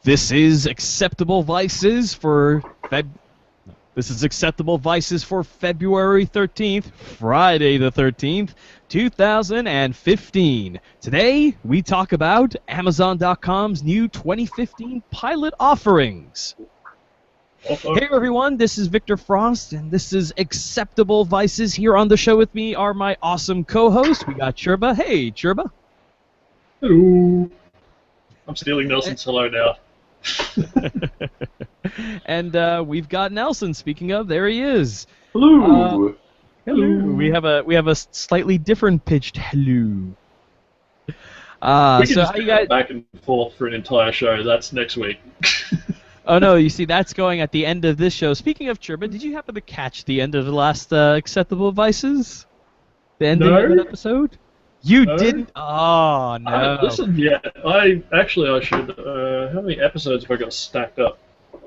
This is Acceptable Vices for February 13th, Friday the 13th, 2015. Today, we talk about Amazon.com's new 2015 pilot offerings. Hey everyone, this is Victor Frost, and this is Acceptable Vices. Here on the show with me are my awesome co-hosts. We got Churba. Hey, Churba. Hello. I'm stealing Nelson's hello now. And we've got Nelson. Speaking of, there he is. Hello. Hello. We have a slightly different pitched hello. We can so just how you go guys? back and forth for an entire show. That's next week. Oh no, you see, that's going at the end of this show. Speaking of Churba, did you happen to catch the end of the last Acceptable Vices? The ending of an episode? You didn't? Oh no. I haven't listened yet. I should. How many episodes have I got stacked up?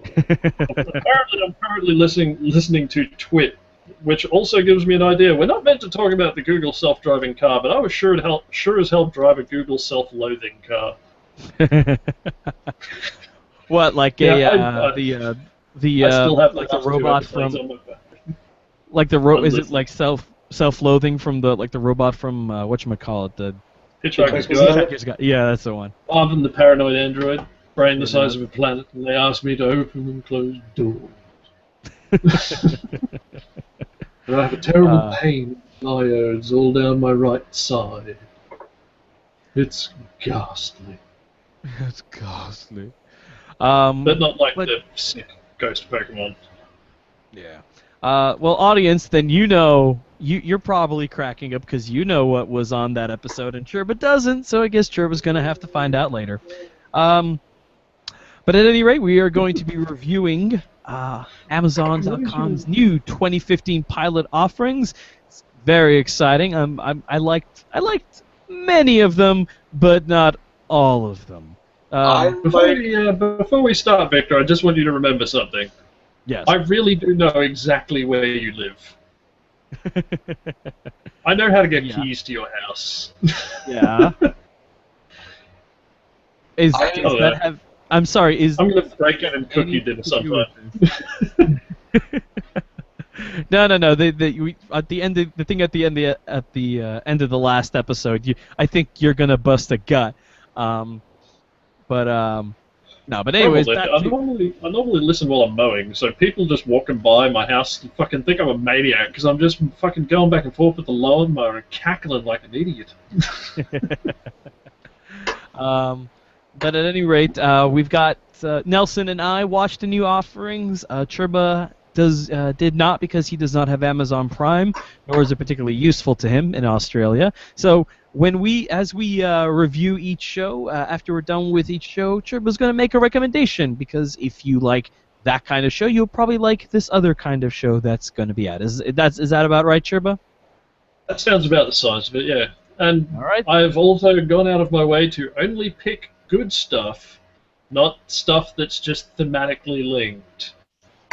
Apparently, I'm currently listening to Twit, which also gives me an idea. We're not meant to talk about the Google self-driving car, but I was sure as hell drive a Google self-loathing car. What, like the robot from is it like self-loathing from the robot from whatchamacallit, the Hitchhiker's Guide? Yeah, that's the one. I'm the paranoid android, brain the size of a planet, and they asked me to open and close doors. I have a terrible pain in diodes all down my right side. It's ghastly. It's ghastly. But not like the sick ghost Pokemon. Yeah. Well, audience, then you're probably cracking up because you know what was on that episode, and Churba doesn't, so I guess Churba's going to have to find out later. But at any rate, we are going to be reviewing Amazon.com's new 2015 pilot offerings. It's very exciting. I liked many of them, but not all of them. Before we start, Victor, I just want you to remember something. Yes. I really do know exactly where you live. I know how to get keys to your house. Yeah. I'm sorry. I'm gonna break in and cook you dinner sometime. No. At the end of the end of the last episode, I think you're gonna bust a gut. But anyways, I normally listen while I'm mowing, so people just walking by my house fucking think I'm a maniac because I'm just fucking going back and forth with the lawnmower and cackling like an idiot. But at any rate, we've got Nelson and I watched the new offerings. Churba did not because he does not have Amazon Prime, nor is it particularly useful to him in Australia. So as we review each show, after we're done with each show, Churba's going to make a recommendation, because if you like that kind of show, you'll probably like this other kind of show that's going to be at. Is that about right, Churba? That sounds about the size of it, yeah. And all right. I've also gone out of my way to only pick good stuff, not stuff that's just thematically linked,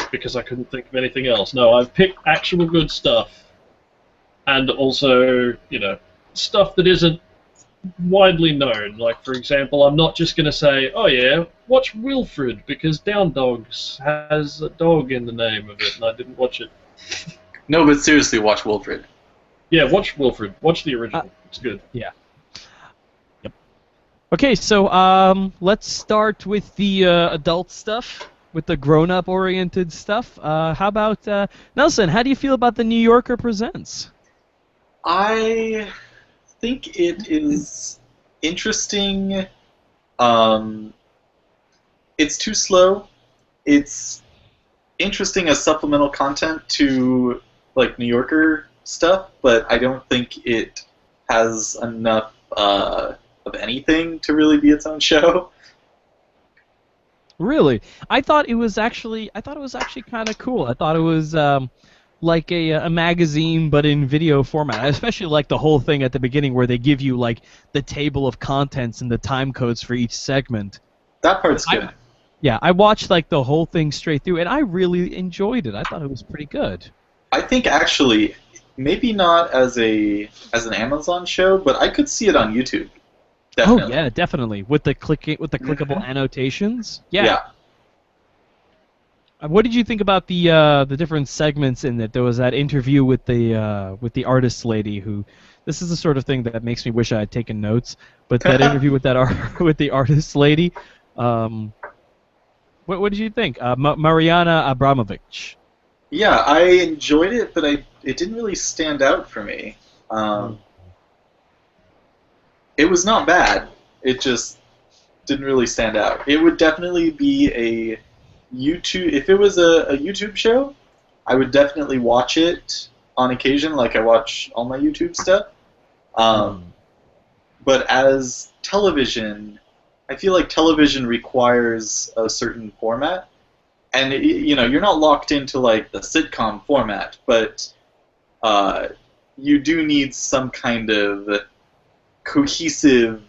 because I couldn't think of anything else. No, I've picked actual good stuff, and also, stuff that isn't widely known. Like, for example, I'm not just going to say, oh yeah, watch Wilfred, because Down Dogs has a dog in the name of it, and I didn't watch it. No, but seriously, watch Wilfred. Yeah, watch Wilfred. Watch the original. It's good. Yeah. Yep. Okay, so let's start with the adult stuff, with the grown-up oriented stuff. How about Nelson? How do you feel about the New Yorker Presents? I think it is interesting. It's too slow. It's interesting as supplemental content to New Yorker stuff, but I don't think it has enough of anything to really be its own show. Really? I thought it was actually kind of cool. I thought it was like a magazine, but in video format. I especially like the whole thing at the beginning where they give you the table of contents and the time codes for each segment. That part's good. I watched the whole thing straight through, and I really enjoyed it. I thought it was pretty good. I think actually, maybe not as an Amazon show, but I could see it on YouTube. Definitely. Oh yeah, definitely with the clickable annotations. Yeah. Yeah. What did you think about the different segments in it? There was that interview with the artist lady who. This is the sort of thing that makes me wish I had taken notes. But that interview with with the artist lady, what did you think? Mariana Abramovich. Yeah, I enjoyed it, but it didn't really stand out for me. It was not bad. It just didn't really stand out. It would definitely be a YouTube. If it was a YouTube show, I would definitely watch it on occasion, like I watch all my YouTube stuff. But as television, I feel like television requires a certain format, and you're not locked into like the sitcom format, but you do need some kind of cohesive,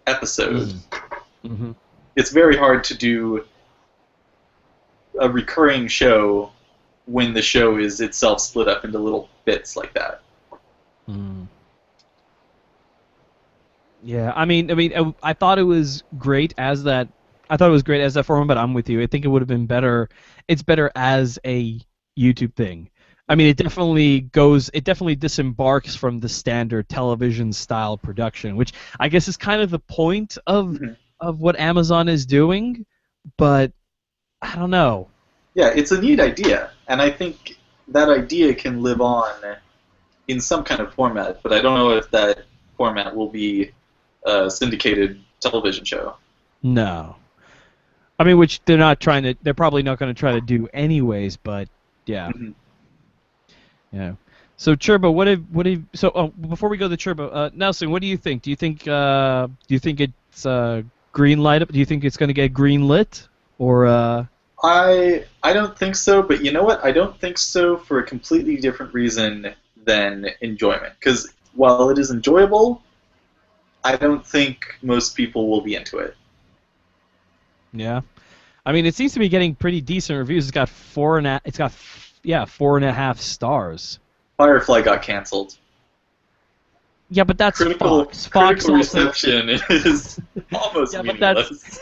episode. Mm-hmm. It's very hard to do a recurring show when the show is itself split up into little bits like that. Yeah, I mean, I thought it was great as that. I thought it was great as that format, but I'm with you. I think it would have been better. It's better as a YouTube thing. I mean, it definitely disembarks from the standard television style production, which I guess is kind of the point of what Amazon is doing. But I don't know. Yeah, it's a neat idea, and I think that idea can live on in some kind of format, but I don't know if that format will be a syndicated television show. No. I mean, which they're probably not going to try to do anyways, but yeah. Yeah. So Churba, before we go to Churba, Nelson, what do you think? Do you think it's green light up? Do you think it's going to get green lit or I don't think so, but you know what? I don't think so for a completely different reason than enjoyment. Because while it is enjoyable, I don't think most people will be into it. Yeah. I mean, it seems to be getting pretty decent reviews. It's got 4.5 stars. Firefly got canceled. Yeah, but that's Fox. Critical reception is almost meaningless.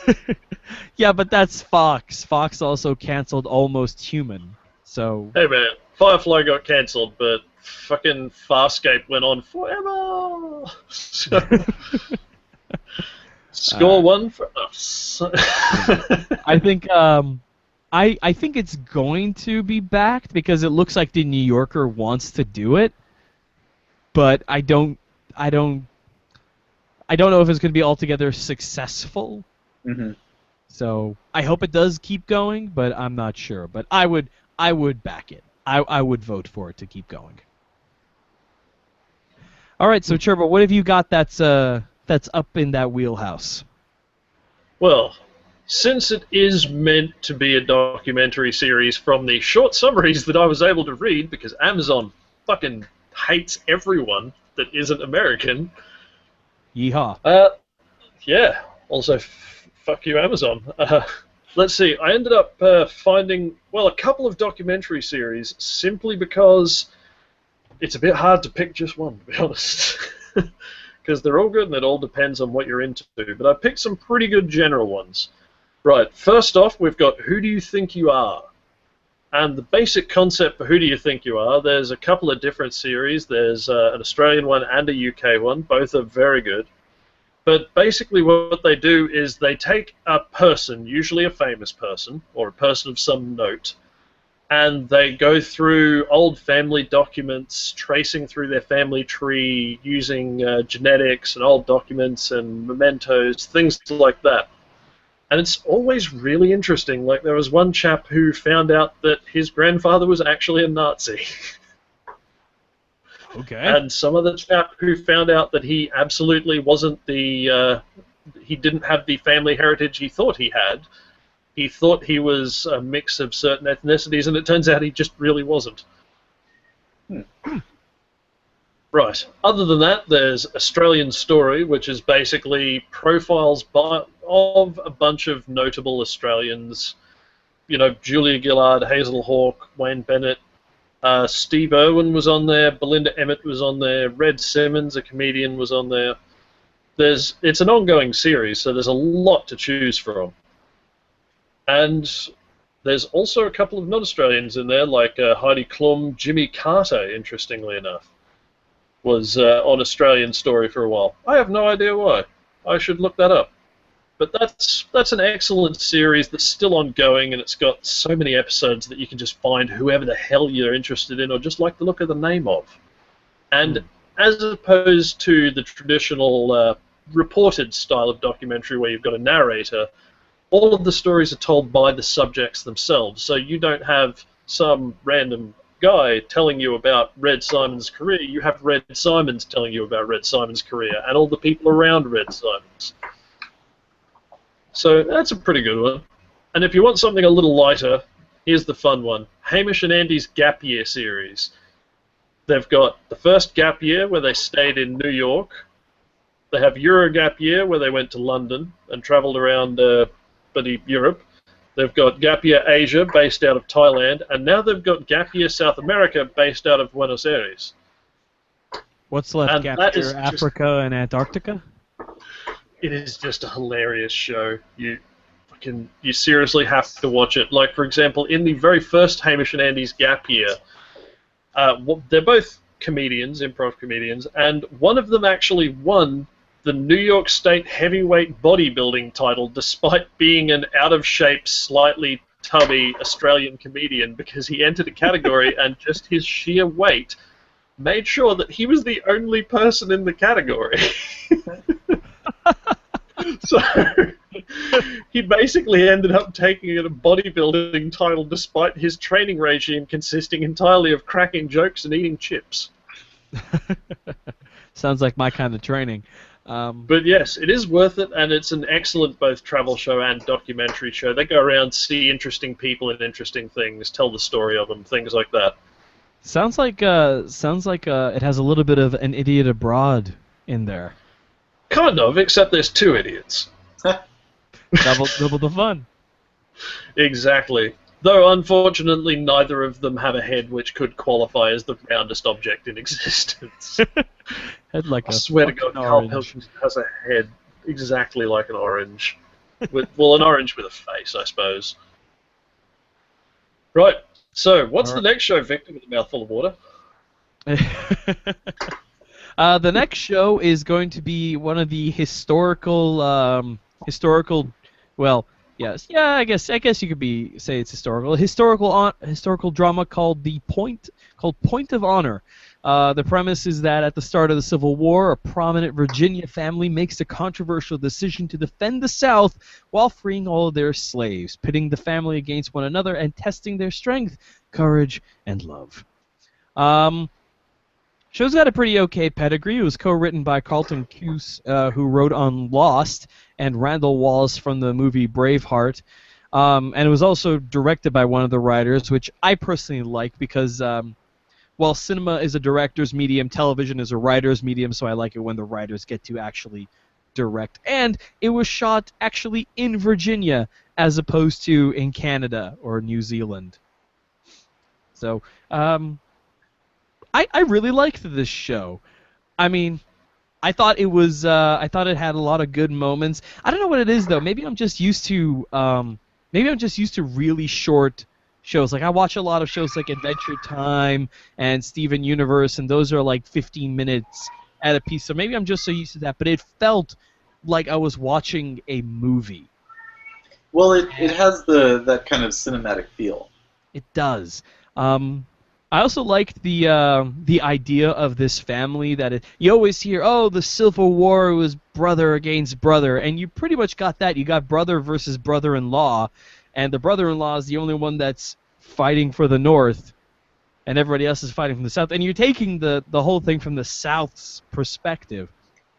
Yeah, but that's Fox. Fox also canceled Almost Human. So. Hey man, Firefly got cancelled, but fucking Farscape went on forever. Score one for us. I think I think it's going to be backed because it looks like the New Yorker wants to do it, but I don't know if it's going to be altogether successful. Mm-hmm. So I hope it does keep going, but I'm not sure. But I would back it. I would vote for it to keep going. All right, so Churba, what have you got that's up in that wheelhouse? Well, since it is meant to be a documentary series from the short summaries that I was able to read, because Amazon fucking hates everyone that isn't American. Yeehaw. Yeah. Also, fuck you, Amazon. Let's see. I ended up finding, a couple of documentary series simply because it's a bit hard to pick just one, to be honest. Because they're all good and it all depends on what you're into. But I picked some pretty good general ones. Right, first off, we've got Who Do You Think You Are? And the basic concept for Who Do You Think You Are, there's a couple of different series. There's an Australian one and a UK one. Both are very good. But basically what they do is they take a person, usually a famous person, or a person of some note, and they go through old family documents, tracing through their family tree, using genetics and old documents and mementos, things like that. And it's always really interesting. Like, there was one chap who found out that his grandfather was actually a Nazi. Okay. And some other chap who found out that he absolutely wasn't he didn't have the family heritage he thought he had. He thought he was a mix of certain ethnicities, and it turns out he just really wasn't. Right. Other than that, there's Australian Story, which is basically profiles of a bunch of notable Australians. You know, Julia Gillard, Hazel Hawke, Wayne Bennett, Steve Irwin was on there, Belinda Emmett was on there, Red Simmons, a comedian, was on there. it's an ongoing series, so there's a lot to choose from. And there's also a couple of non-Australians in there, like Heidi Klum. Jimmy Carter, interestingly enough, was on Australian Story for a while. I have no idea why. I should look that up. But that's an excellent series that's still ongoing, and it's got so many episodes that you can just find whoever the hell you're interested in or just like the look of the name of. And as opposed to the traditional reported style of documentary where you've got a narrator, all of the stories are told by the subjects themselves. So you don't have some random guy telling you about Red Simon's career. You have Red Simons telling you about Red Simon's career and all the people around Red Simons. So that's a pretty good one. And if you want something a little lighter, here's the fun one. Hamish and Andy's Gap Year series. They've got the first Gap Year where they stayed in New York. They have Euro Gap Year where they went to London and travelled around bloody Europe. They've got Gap Year Asia based out of Thailand. And now they've got Gap Year South America based out of Buenos Aires. What's left? And Gap that Year is Africa and Antarctica? It is just a hilarious show. You seriously have to watch it. Like, for example, in the very first Hamish and Andy's Gap Year, they're both comedians, improv comedians, and one of them actually won the New York State heavyweight bodybuilding title despite being an out-of-shape, slightly tubby Australian comedian because he entered a category and just his sheer weight made sure that he was the only person in the category. So he basically ended up taking a bodybuilding title despite his training regime consisting entirely of cracking jokes and eating chips. Sounds like my kind of training. But yes, it is worth it, and it's an excellent both travel show and documentary show. They go around, see interesting people and interesting things, tell the story of them, things like that. Sounds like it has a little bit of An Idiot Abroad in there. Kind of, except there's two idiots. Double the fun. Exactly. Though, unfortunately, neither of them have a head which could qualify as the roundest object in existence. Head like I swear to God, Carl Pilkington has a head exactly like an orange. An orange with a face, I suppose. Right, so what's the next show, Victor, with a mouthful of water? The next show is going to be one of the historical, well, yes, yeah, I guess you could say it's historical drama called Point of Honor. The premise is that at the start of the Civil War, a prominent Virginia family makes a controversial decision to defend the South while freeing all of their slaves, pitting the family against one another and testing their strength, courage, and love. Show's got a pretty okay pedigree. It was co-written by Carlton Cuse, who wrote on Lost, and Randall Wallace from the movie Braveheart. And it was also directed by one of the writers, which I personally like because while cinema is a director's medium, television is a writer's medium, so I like it when the writers get to actually direct. And it was shot actually in Virginia as opposed to in Canada or New Zealand. So, I really liked this show. I mean, I thought it had a lot of good moments. I don't know what it is though. Maybe I'm just used to really short shows. Like I watch a lot of shows like Adventure Time and Steven Universe, and those are like 15 minutes at a piece. So maybe I'm just so used to that. But it felt like I was watching a movie. Well, it has that kind of cinematic feel. It does. I also liked the idea of this family that you always hear, oh, the Civil War was brother against brother, and you pretty much got that. You got brother versus brother-in-law, and the brother-in-law is the only one that's fighting for the North, and everybody else is fighting from the South. And you're taking the whole thing from the South's perspective,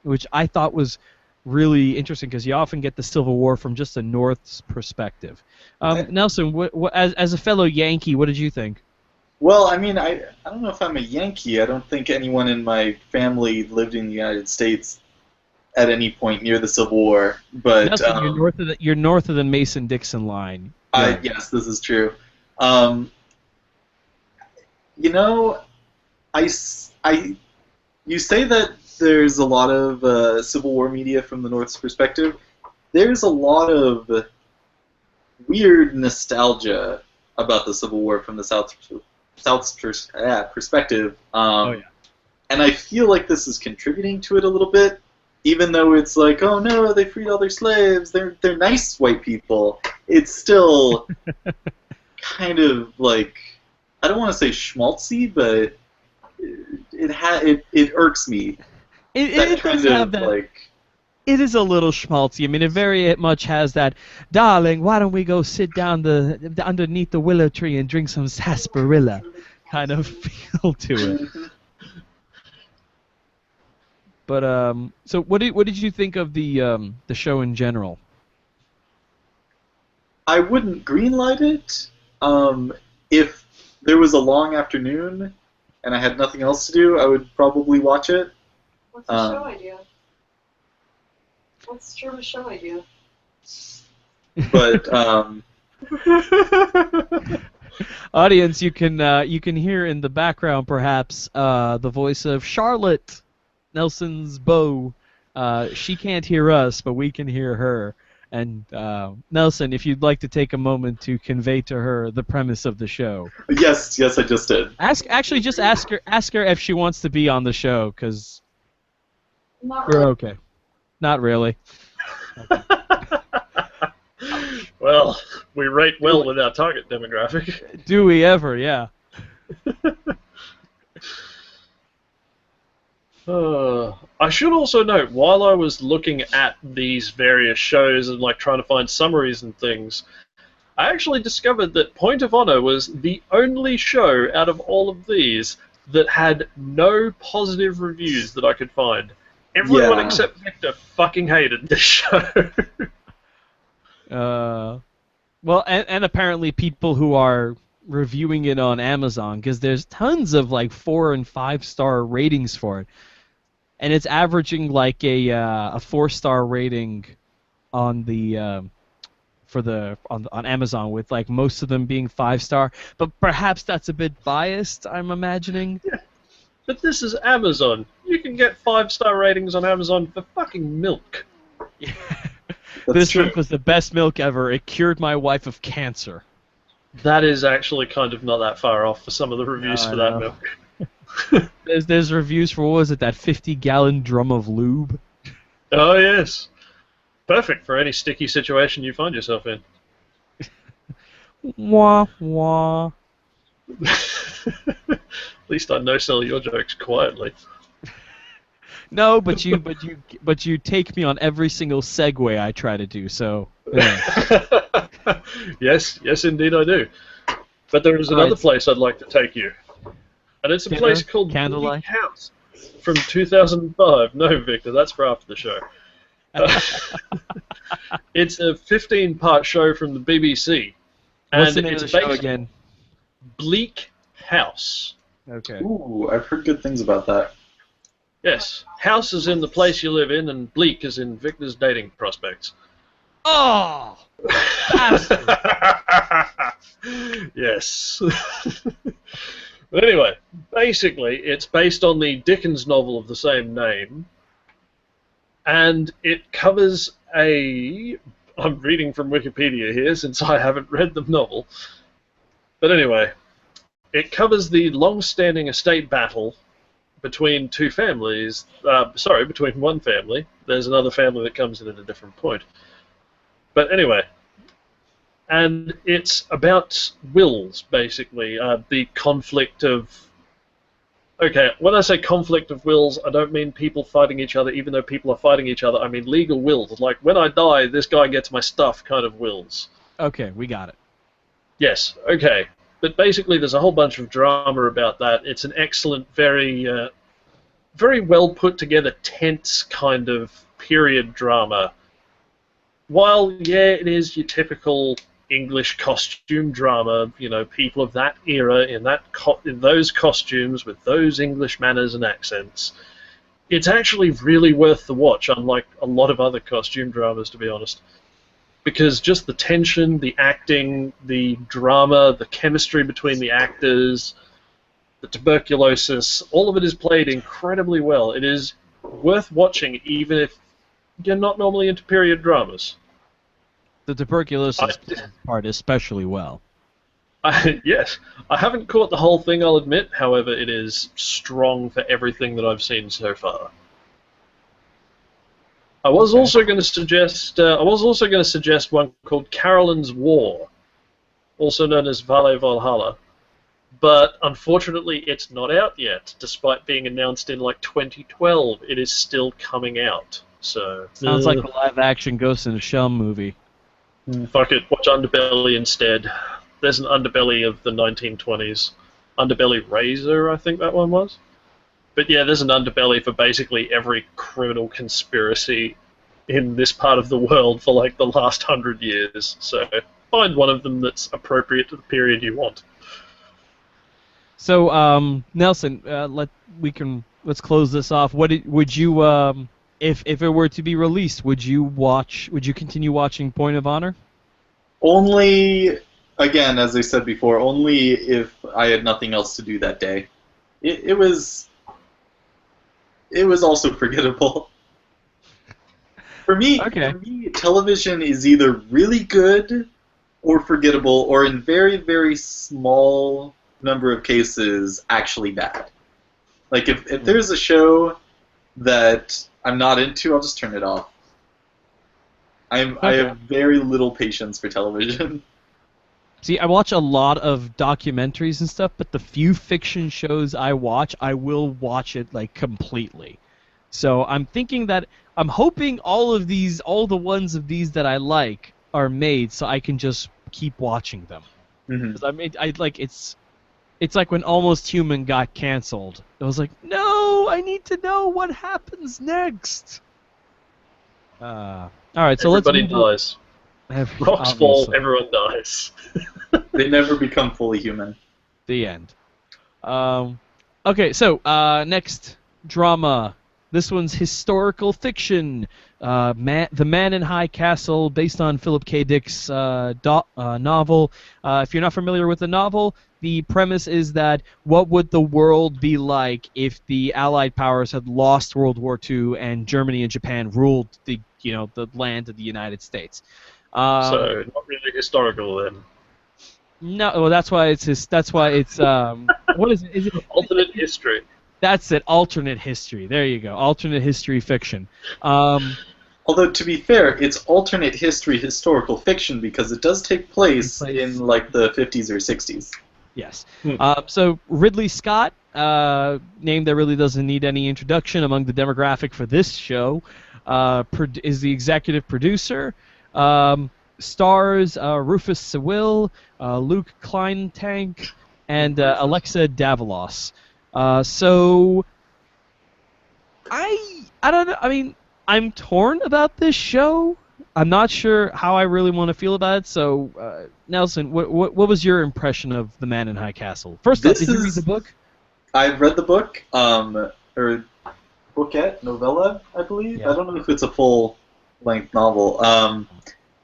which I thought was really interesting because you often get the Civil War from just the North's perspective. Nelson, as a fellow Yankee, what did you think? Well, I mean, I don't know if I'm a Yankee. I don't think anyone in my family lived in the United States at any point near the Civil War. But Nelson, you're north of the Mason-Dixon line. Yeah. Yes, this is true. You know, you say that there's a lot of Civil War media from the North's perspective, there's a lot of weird nostalgia about the Civil War from the South's perspective. And I feel like this is contributing to it a little bit, even though it's like, oh no, they freed all their slaves, they're nice white people. It's still kind of like, I don't want to say schmaltzy, but it irks me. It does have that. Like, it is a little schmaltzy. I mean, it very much has that, darling, why don't we go sit down underneath the willow tree and drink some sarsaparilla kind of feel to it. But so what did you think of the show in general? I wouldn't greenlight it. If there was a long afternoon and I had nothing else to do, I would probably watch it. What's the show idea? What's Sherba's show idea? But audience, you can hear in the background perhaps the voice of Charlotte, Nelson's beau. She can't hear us, but we can hear her. And Nelson, if you'd like to take a moment to convey to her the premise of the show. Yes, I just did. Ask her if she wants to be on the show, because We're okay. Not really. Okay. Well, we rate well with our target demographic. Do we ever? Yeah. I should also note, while I was looking at these various shows and like trying to find summaries and things, I actually discovered that Point of Honor was the only show out of all of these that had no positive reviews that I could find. Everyone except Victor fucking hated this show. Well, and apparently people who are reviewing it on Amazon, because there's tons of like 4- and 5-star ratings for it, and it's averaging like a 4-star rating on the on Amazon, with like most of them being 5-star. But perhaps that's a bit biased, I'm imagining. Yeah. But this is Amazon. You can get 5-star ratings on Amazon for fucking milk. This milk was the best milk ever. It cured my wife of cancer. That is actually kind of not that far off for some of the reviews for that milk. There's reviews for, what was it, that 50-gallon drum of lube? Oh, yes. Perfect for any sticky situation you find yourself in. Wah, wah. At least I no-sell your jokes quietly. No, but you take me on every single segue I try to do, so... Yeah. Yes, indeed I do. But there is another place I'd like to take you. And it's a place called Candlelight Bleak House from 2005. No, Victor, that's for after the show. It's a 15-part show from the BBC. What's the name of the show again? Bleak House. Okay. Ooh, I've heard good things about that. Yes. House is in the place you live in, and bleak is in Victor's dating prospects. Oh! Yes. But anyway, basically, it's based on the Dickens novel of the same name, and it covers I'm reading from Wikipedia here since I haven't read the novel. But anyway, it covers the long-standing estate battle between two families. Between one family. There's another family that comes in at a different point. But anyway, and it's about wills, basically. The conflict of... Okay, when I say conflict of wills, I don't mean people fighting each other, even though people are fighting each other. I mean legal wills. Like, when I die, this guy gets my stuff kind of wills. Okay, we got it. Yes, okay. But basically, there's a whole bunch of drama about that. It's an excellent, very well put together, tense kind of period drama. While, yeah, it is your typical English costume drama, you know, people of that era in those costumes with those English manners and accents, it's actually really worth the watch, unlike a lot of other costume dramas, to be honest. Because just the tension, the acting, the drama, the chemistry between the actors, the tuberculosis, all of it is played incredibly well. It is worth watching even if you're not normally into period dramas. The tuberculosis I- part especially well. Yes, I haven't caught the whole thing, I'll admit. However, it is strong for everything that I've seen so far. I was also going to suggest. I was also going to suggest one called Carolyn's War, also known as Vale Valhalla. But unfortunately, it's not out yet. Despite being announced in like 2012, it is still coming out. So Sounds like a live-action Ghost in the Shell movie. fuck it. Watch Underbelly instead. There's an Underbelly of the 1920s. Underbelly Razor, I think that one was. But yeah, there's an Underbelly for basically every criminal conspiracy in this part of the world for like the last 100 years. So find one of them that's appropriate to the period you want. So, Nelson, let's close this off. Would you, if it were to be released, would you continue watching Point of Honor? Only, again, as I said before, only if I had nothing else to do that day. It was also forgettable. For me, television is either really good or forgettable, or in very, very small number of cases, actually bad. Like, if there's a show that I'm not into, I'll just turn it off. I have very little patience for television. See, I watch a lot of documentaries and stuff, but the few fiction shows I watch, I will watch it like completely. So I'm hoping all the ones of these that I like are made, so I can just keep watching them. Mm-hmm. It's like when Almost Human got canceled. It was like, no, I need to know what happens next. All right, so Everybody dies. Rocks fall, Obviously. everyone dies. They never become fully human. The end. Okay, so next drama. This one's historical fiction. The Man in High Castle, based on Philip K. Dick's novel. If you're not familiar with the novel, the premise is that what would the world be like if the Allied powers had lost World War II and Germany and Japan ruled the land of the United States? So not really historical then. No, well that's why it's what is it? Is it Alternate history. That's it. Alternate history. There you go. Alternate history fiction. Although, to be fair, it's alternate history historical fiction because it does take place in like the 50s or 60s. Yes. So Ridley Scott, name that really doesn't need any introduction among the demographic for this show, is the executive producer. Stars Rufus Sewell, Luke Kleintank, and Alexa Davalos. So I don't know. I mean, I'm torn about this show. I'm not sure how I really want to feel about it. So, Nelson, what was your impression of The Man in High Castle? First off, did you read the book? I've read the book, or bookette, novella, I believe. Yeah. I don't know if it's a full-length novel.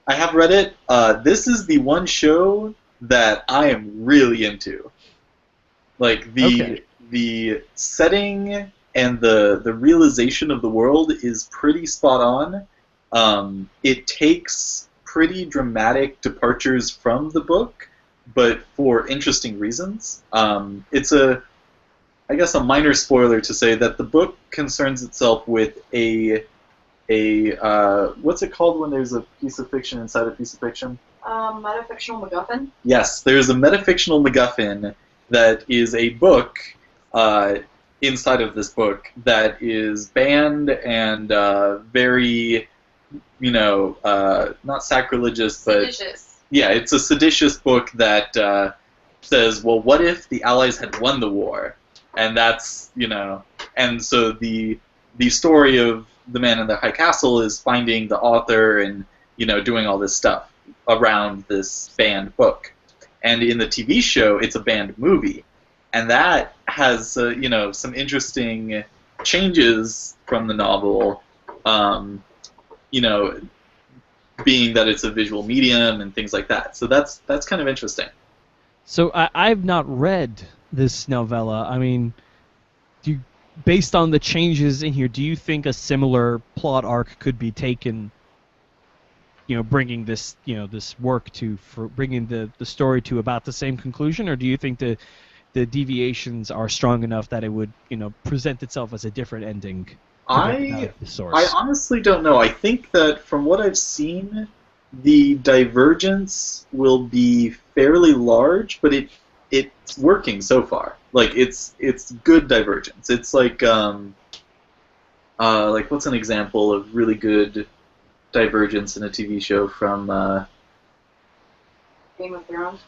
I have read it. This is the one show that I am really into. Like, the setting and the realization of the world is pretty spot on. It takes pretty dramatic departures from the book, but for interesting reasons. It's I guess a minor spoiler to say that the book concerns itself with a what's it called when there's a piece of fiction inside a piece of fiction? Metafictional MacGuffin? Yes, there's a metafictional MacGuffin that is a book inside of this book that is banned and very, not sacrilegious, but Seditious. yeah, it's a seditious book that says, well, what if the Allies had won the war? And that's, and so the story of The Man in the High Castle is finding the author and, doing all this stuff around this banned book. And in the TV show, it's a banned movie. And that has, some interesting changes from the novel, being that it's a visual medium and things like that. So that's kind of interesting. So I've not read this novella. I mean, based on the changes in here, do you think a similar plot arc could be taken? Bringing this, this work for bringing the story to about the same conclusion, or do you think the deviations are strong enough that it would, present itself as a different ending? I The source. honestly don't know. I think that from what I've seen, the divergence will be fairly large, but it's working so far. Like it's good divergence. It's like what's an example of really good divergence in a TV show from Game of Thrones.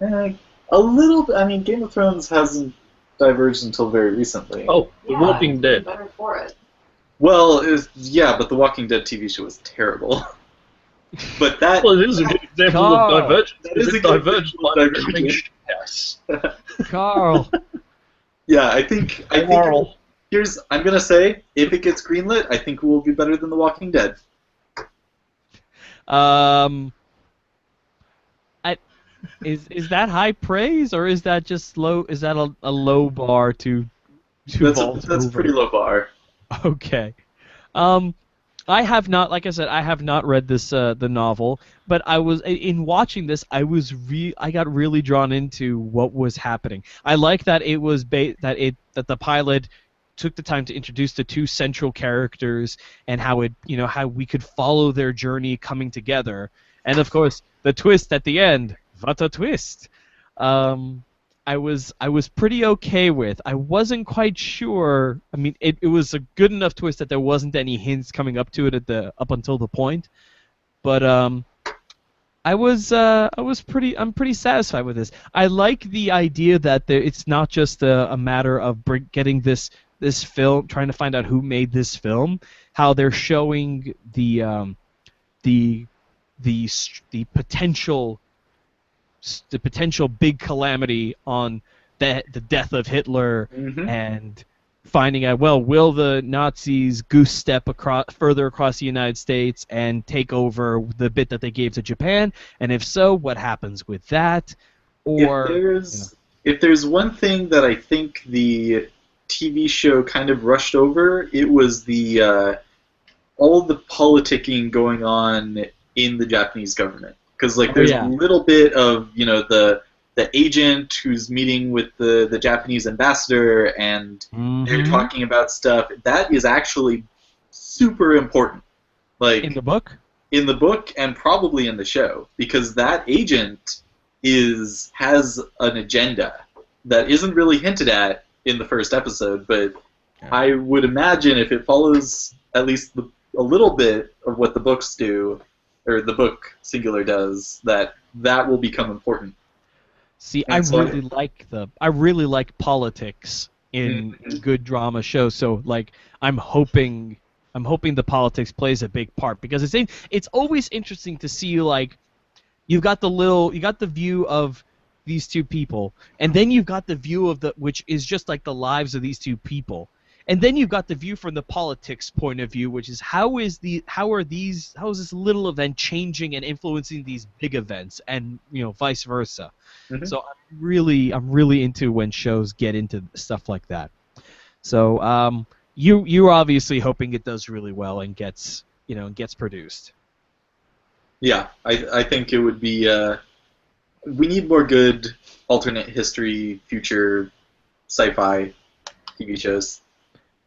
a little bit. I mean, Game of Thrones hasn't diverged until very recently. Oh, The Walking Dead. Better for it. Well, yeah, but the Walking Dead TV show was terrible. But that Well, it is a good example Carl. of divergence. That is It a good diverged example by of becoming divergence. yes. Carl. yeah, I think Carl. I'm gonna say if it gets greenlit, I think it will be better than The Walking Dead. Is that high praise, or is that just low? Is that a low bar to vault That's a over? pretty low bar. Okay. I have not, like I said, I have not read this the novel, but I was in watching this. I got really drawn into what was happening. I like that it was that the pilot took the time to introduce the two central characters and how how we could follow their journey coming together, and of course the twist at the end. What a twist! I was pretty okay with. I wasn't quite sure. I mean, it was a good enough twist that there wasn't any hints coming up to it up until the point. But I'm pretty satisfied with this. I like the idea that it's not just a matter of getting this film, trying to find out who made this film. How they're showing the potential big calamity on the death of Hitler, and finding out, well, will the Nazis goose step further across the United States and take over the bit that they gave to Japan, and if so, what happens with that? Or if there's one thing that I think the TV show kind of rushed over, it was the all the politicking going on in the Japanese government. Because there's a little bit of the agent who's meeting with the Japanese ambassador, and they're talking about stuff that is actually super important. Like in the book, and probably in the show, because that agent has an agenda that isn't really hinted at in the first episode, but I would imagine if it follows at least a little bit of what the books do, or the book singular does, that will become important. See, I really like politics in good drama shows. So I'm hoping the politics plays a big part, because it's always interesting to see you've got the view of these two people, and then you've got the view of which is just like the lives of these two people. And then you've got the view from the politics point of view, which is how is this little event changing and influencing these big events, and vice versa. So I'm really into when shows get into stuff like that. So you're obviously hoping it does really well and gets produced. Yeah, I think it would be. We need more good alternate history, future sci-fi TV shows.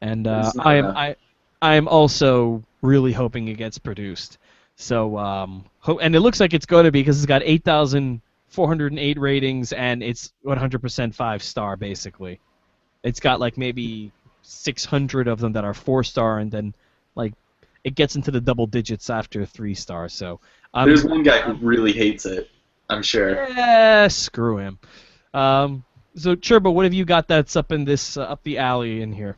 And I am also really hoping it gets produced. So and it looks like it's going to be, because it's got 8,408 ratings and it's 100% 5-star basically. It's got maybe 600 of them that are 4-star, and then it gets into the double digits after 3-star. So there's one guy who really hates it, I'm sure. Yeah, screw him. So Churba, what have you got that's up the alley in here?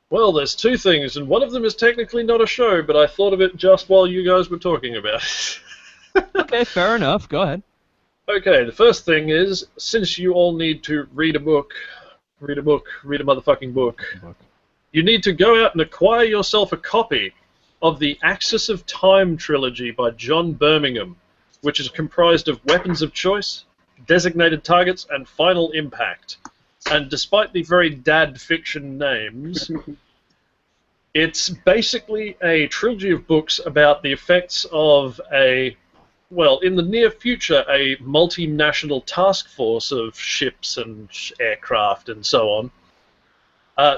Well, there's two things, and one of them is technically not a show, but I thought of it just while you guys were talking about it. Okay, fair enough. Go ahead. Okay, the first thing is, since you all need to read a motherfucking book, you need to go out and acquire yourself a copy of the Axis of Time trilogy by John Birmingham, which is comprised of Weapons of Choice, Designated Targets, and Final Impact. and despite the very dad fiction names, it's basically a trilogy of books about the effects of in the near future, a multinational task force of ships and aircraft and so on,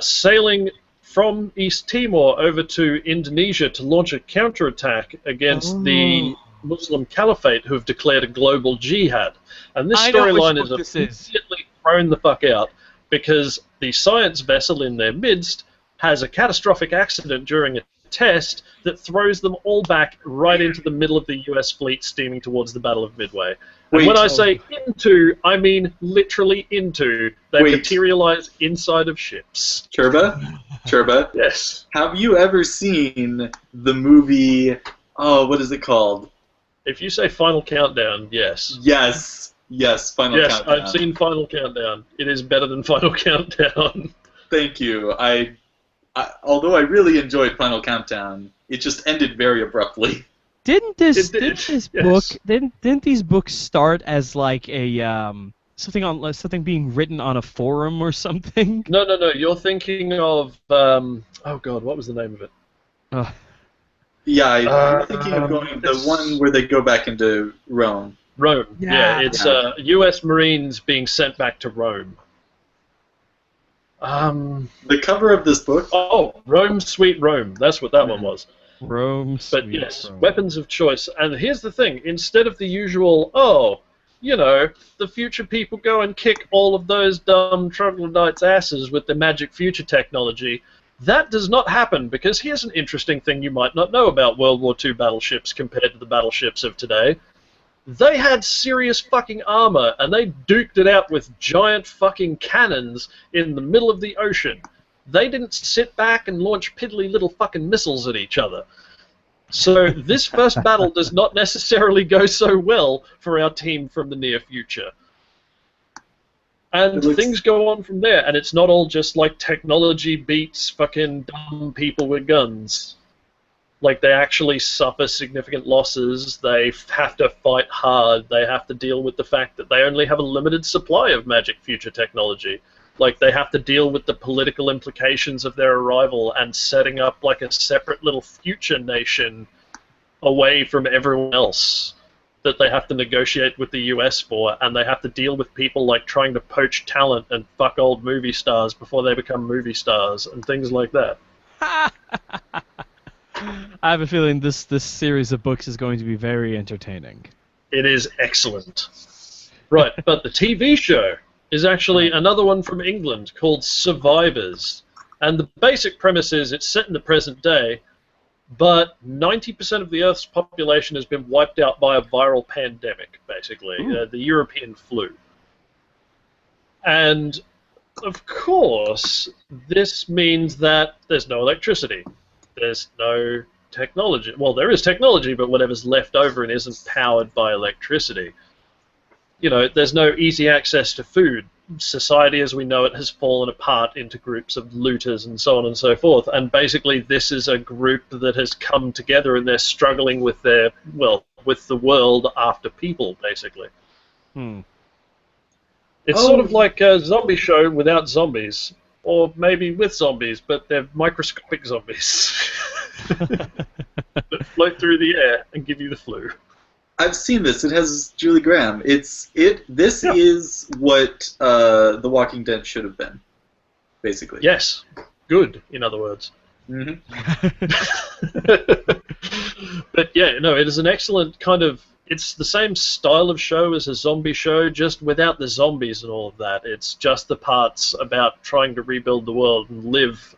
sailing from East Timor over to Indonesia to launch a counterattack against the Muslim Caliphate, who have declared a global jihad. And this storyline is immediately thrown the fuck out because the science vessel in their midst has a catastrophic accident during a test that throws them all back right into the middle of the US fleet steaming towards the Battle of Midway. And when I say into, I mean literally into. They materialize inside of ships. Churba? Yes. Have you ever seen the movie, what is it called? If you say Final Countdown, yes. Yes, Final Countdown. Yes, I've seen Final Countdown. It is better than Final Countdown. Thank you. Although I really enjoyed Final Countdown, it just ended very abruptly. Didn't these books start as like a something being written on a forum or something? No. You're thinking of oh god, what was the name of it? I'm thinking of the one where they go back into Rome. Rome. Yeah, it's U.S. Marines being sent back to Rome. The cover of this book. Oh, Rome, Sweet Rome. That's what that one was. Rome, but Sweet yes, Rome. Weapons of choice. And here's the thing: instead of the usual, the future people go and kick all of those dumb troglodytes' asses with the magic future technology. That does not happen, because here's an interesting thing you might not know about World War II battleships compared to the battleships of today. They had serious fucking armor, and they duked it out with giant fucking cannons in the middle of the ocean. They didn't sit back and launch piddly little fucking missiles at each other. So this first battle does not necessarily go so well for our team from the near future. And things go on from there, and it's not all just like technology beats fucking dumb people with guns. Like, they actually suffer significant losses, they have to fight hard, they have to deal with the fact that they only have a limited supply of magic future technology. Like, they have to deal with the political implications of their arrival and setting up like a separate little future nation away from everyone else that they have to negotiate with the US for, and they have to deal with people like trying to poach talent and fuck old movie stars before they become movie stars and things like that. I have a feeling this series of books is going to be very entertaining. It is excellent. Right, but the TV show is actually another one from England called Survivors. And the basic premise is it's set in the present day, but 90% of the Earth's population has been wiped out by a viral pandemic, basically, the European flu. And, of course, this means that there's no electricity. There's no technology. Well, there is technology, but whatever's left over and isn't powered by electricity. You know, there's no easy access to food. Society as we know it has fallen apart into groups of looters and so on and so forth. And basically this is a group that has come together and they're struggling with with the world after people, basically. It's sort of like a zombie show without zombies. Or maybe with zombies, but they're microscopic zombies that float through the air and give you the flu. I've seen this. It has Julie Graham. This is what The Walking Dead should have been, basically. Yes. Good, in other words. Mm-hmm. But yeah, no, it is an excellent kind of... It's the same style of show as a zombie show, just without the zombies and all of that. It's just the parts about trying to rebuild the world and live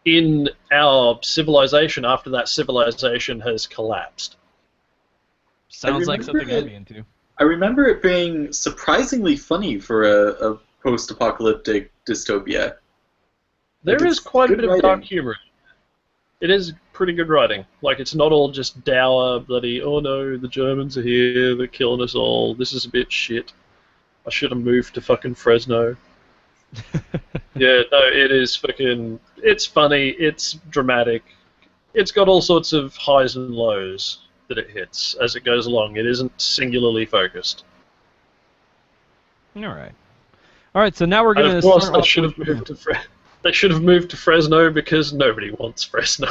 in our civilization after that civilization has collapsed. Sounds like something I'd be into. I remember it being surprisingly funny for a post-apocalyptic dystopia. There is quite a bit of dark humor. It is pretty good writing. Like, it's not all just dour, bloody, oh no, the Germans are here, they're killing us all, this is a bit shit. I should have moved to fucking Fresno. Yeah, no, it is fucking... It's funny, it's dramatic. It's got all sorts of highs and lows that it hits as it goes along. It isn't singularly focused. All All right, so now we're And gonna of course, start they off should with- have moved to They should have moved to Fresno because nobody wants Fresno.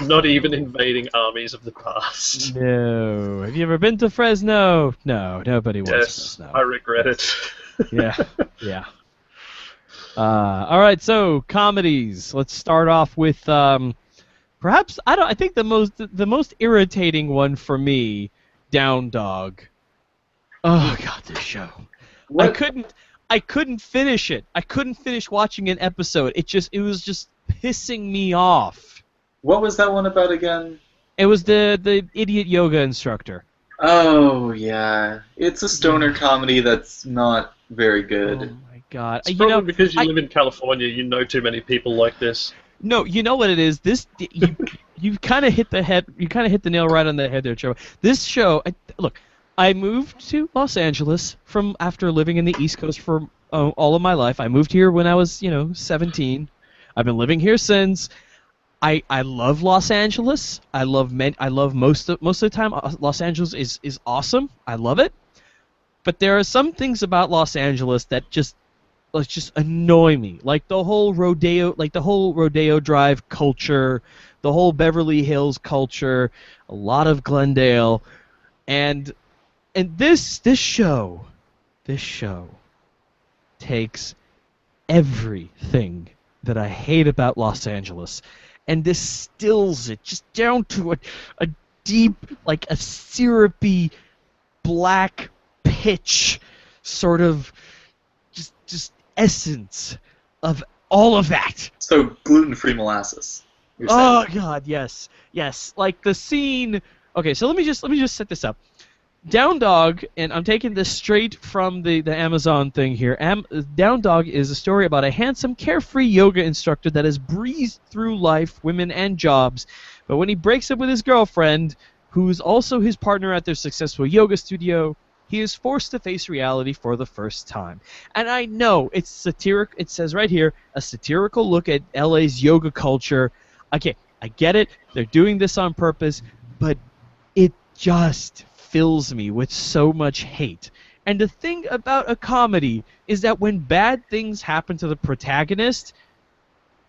Not even invading armies of the past. No. Have you ever been to Fresno? No, nobody wants Yes, Fresno. I regret it. Yeah, yeah. All right, so comedies. Let's start off with perhaps I think the most irritating one for me, Down Dog. Oh God, this show. What? I couldn't finish it. I couldn't finish watching an episode. It was just pissing me off. What was that one about again? It was the idiot yoga instructor. Oh yeah, it's a stoner comedy that's not very Oh good. my God. It's probably because you I- live in California, you know too many people like this. No, you know what it is. You kind of hit the nail right on the head there, Joe. This show, look, I moved to Los Angeles from after living in the East Coast for all of my life. I moved here when I was 17. I've been living here since. I love Los Angeles. I love most of the time. Los Angeles is awesome. I love it. But there are some things about Los Angeles that just annoy me, like the whole Rodeo Drive culture, the whole Beverly Hills culture, a lot of Glendale, and this show takes everything that I hate about Los Angeles and distills it just down to a deep, like a syrupy black pitch sort of just essence of all of that. So gluten-free molasses. You're Oh saying. God, yes. Like the scene. Okay, so let me just set this up. Down Dog, and I'm taking this straight from the Amazon thing here. Down Dog is a story about a handsome, carefree yoga instructor that has breezed through life, women, and jobs. But when he breaks up with his girlfriend, who's also his partner at their successful yoga studio, he is forced to face reality for the first time. And I know it's satiric. It says right here, a satirical look at LA's yoga culture. Okay, I get it. They're doing this on purpose, but it just fills me with so much hate. And the thing about a comedy is that when bad things happen to the protagonist,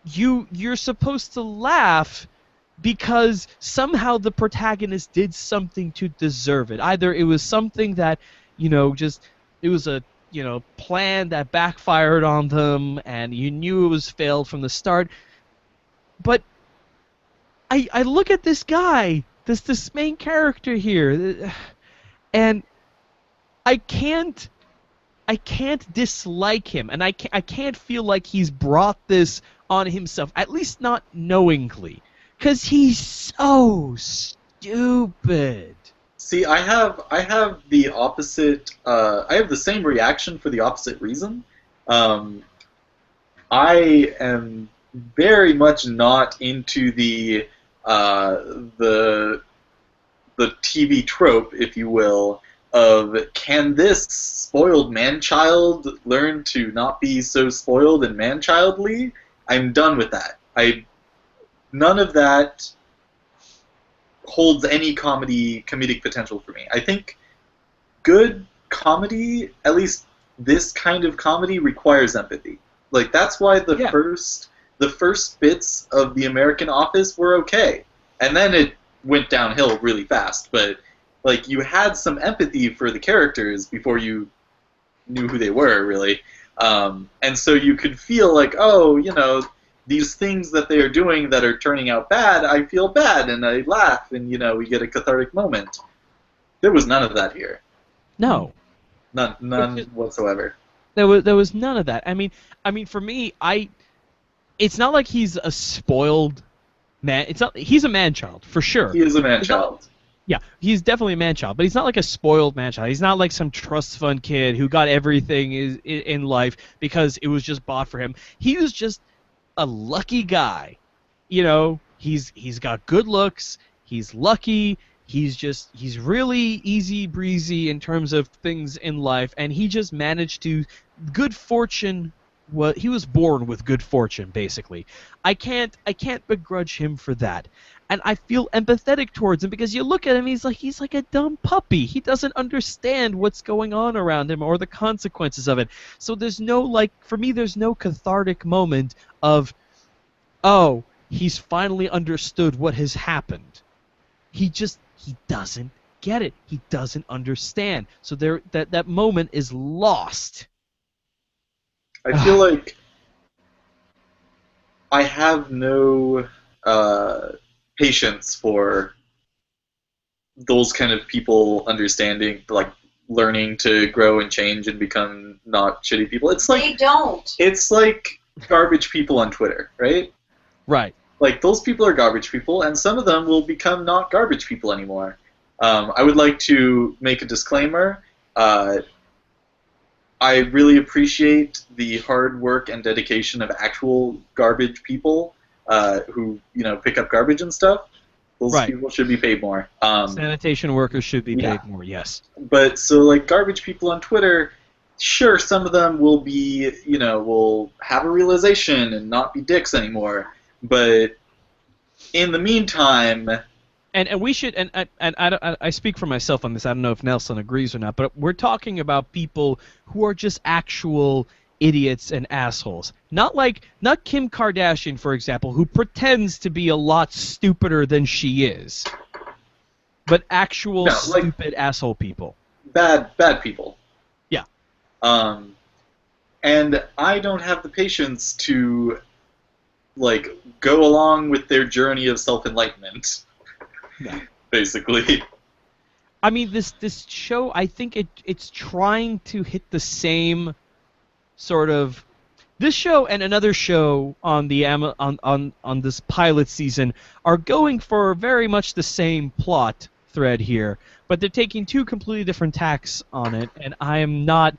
you're supposed to laugh because somehow the protagonist did something to deserve it. Either it was something that, it was a, plan that backfired on them and you knew it was failed from the start. But I look at this guy, this main character here, and I can't dislike him, and I can't feel like he's brought this on himself, at least not knowingly, because he's so stupid. See, I have the opposite. I have the same reaction for the opposite reason. I am very much not into the TV trope, if you will, of can this spoiled man-child learn to not be so spoiled and man-childly? I'm done with that. None of that holds any comedic potential for me. I think good comedy, at least this kind of comedy, requires empathy. Like that's why the first bits of The American Office were okay, and then it went downhill really fast. But like you had some empathy for the characters before you knew who they were, really, and so you could feel like, oh, these things that they are doing that are turning out bad, I feel bad and I laugh and we get a cathartic moment. There was none of that here. No. None whatsoever. There was none of that. I mean for me, it's not like he's a spoiled man. He's a man-child for sure. He is a man-child. Yeah, he's definitely a man-child, but he's not like a spoiled man-child. He's not like some trust fund kid who got everything in life because it was just bought for him. He was just a lucky guy. He's got good looks, he's lucky, he's really easy breezy in terms of things in life, and he just managed to good fortune. Well, he was born with good fortune, basically. I can't begrudge him for that. and I feel empathetic towards him because you look at him, he's like a dumb puppy. He doesn't understand what's going on around him or the consequences of it. So there's no, like, for me, there's no cathartic moment of, oh, he's finally understood what has happened. He doesn't get it. He doesn't understand. So that moment is lost. I feel like I have no patience for those kind of people understanding, like learning to grow and change and become not shitty people. It's like They don't. it's like garbage people on Twitter, right? Right. Like those people are garbage people, and some of them will become not garbage people anymore. I would like to make a disclaimer. I really appreciate the hard work and dedication of actual garbage people who, pick up garbage and stuff. Those Right. people should be paid more. Sanitation workers should be Yeah. paid more, yes. But so, like, garbage people on Twitter, sure, some of them will be, will have a realization and not be dicks anymore. But in the meantime, And we should, and I speak for myself on this, I don't know if Nelson agrees or not, but we're talking about people who are just actual idiots and assholes. Not Kim Kardashian, for example, who pretends to be a lot stupider than she is. But actual stupid asshole people. bad people. Yeah. And I don't have the patience to, like, go along with their journey of self-enlightenment. Yeah. Basically. I mean, this show, I think it's trying to hit the same sort of. This show and another show on the on this pilot season are going for very much the same plot thread here, but they're taking two completely different tacks on it, and I'm not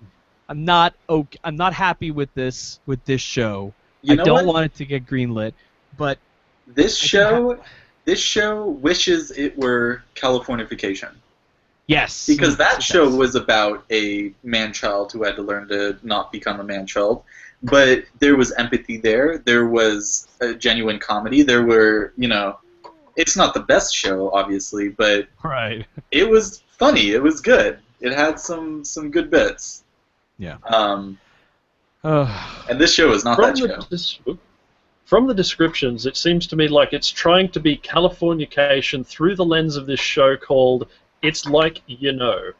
happy with this show. I don't want it to get greenlit, but This show wishes it were Californication. yes, Because that it show does. was about a man-child who had to learn to not become a man-child. But there was empathy there. There was a genuine comedy. There were, it's not the best show, obviously, but Right. it was funny. It was good. It had some good bits. Yeah. And this show is not that show. From the descriptions, it seems to me like it's trying to be Californication through the lens of this show called It's Like You Know.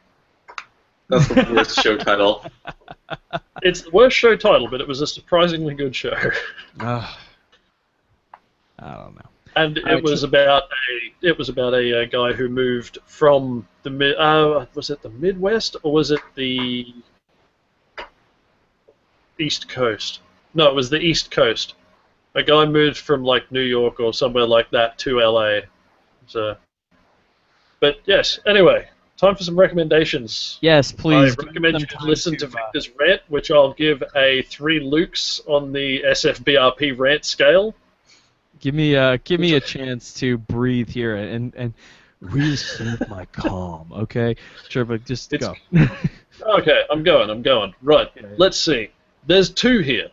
That's the worst show title. It's the worst show title, but it was a surprisingly good show. I don't know. And it was about a guy who moved from the was it the Midwest or was it the East Coast? No, it was the East Coast. A guy moved from like New York or somewhere like that to LA. So, but yes. Anyway, time for some recommendations. Yes, please. I recommend you listen to Victor's rant, which I'll give a 3 Lukes on the SFBRP rant scale. Give me a chance to breathe here and reassume my calm. Okay, sure, but just go. Okay, I'm going. Right, let's see. There's 2 here.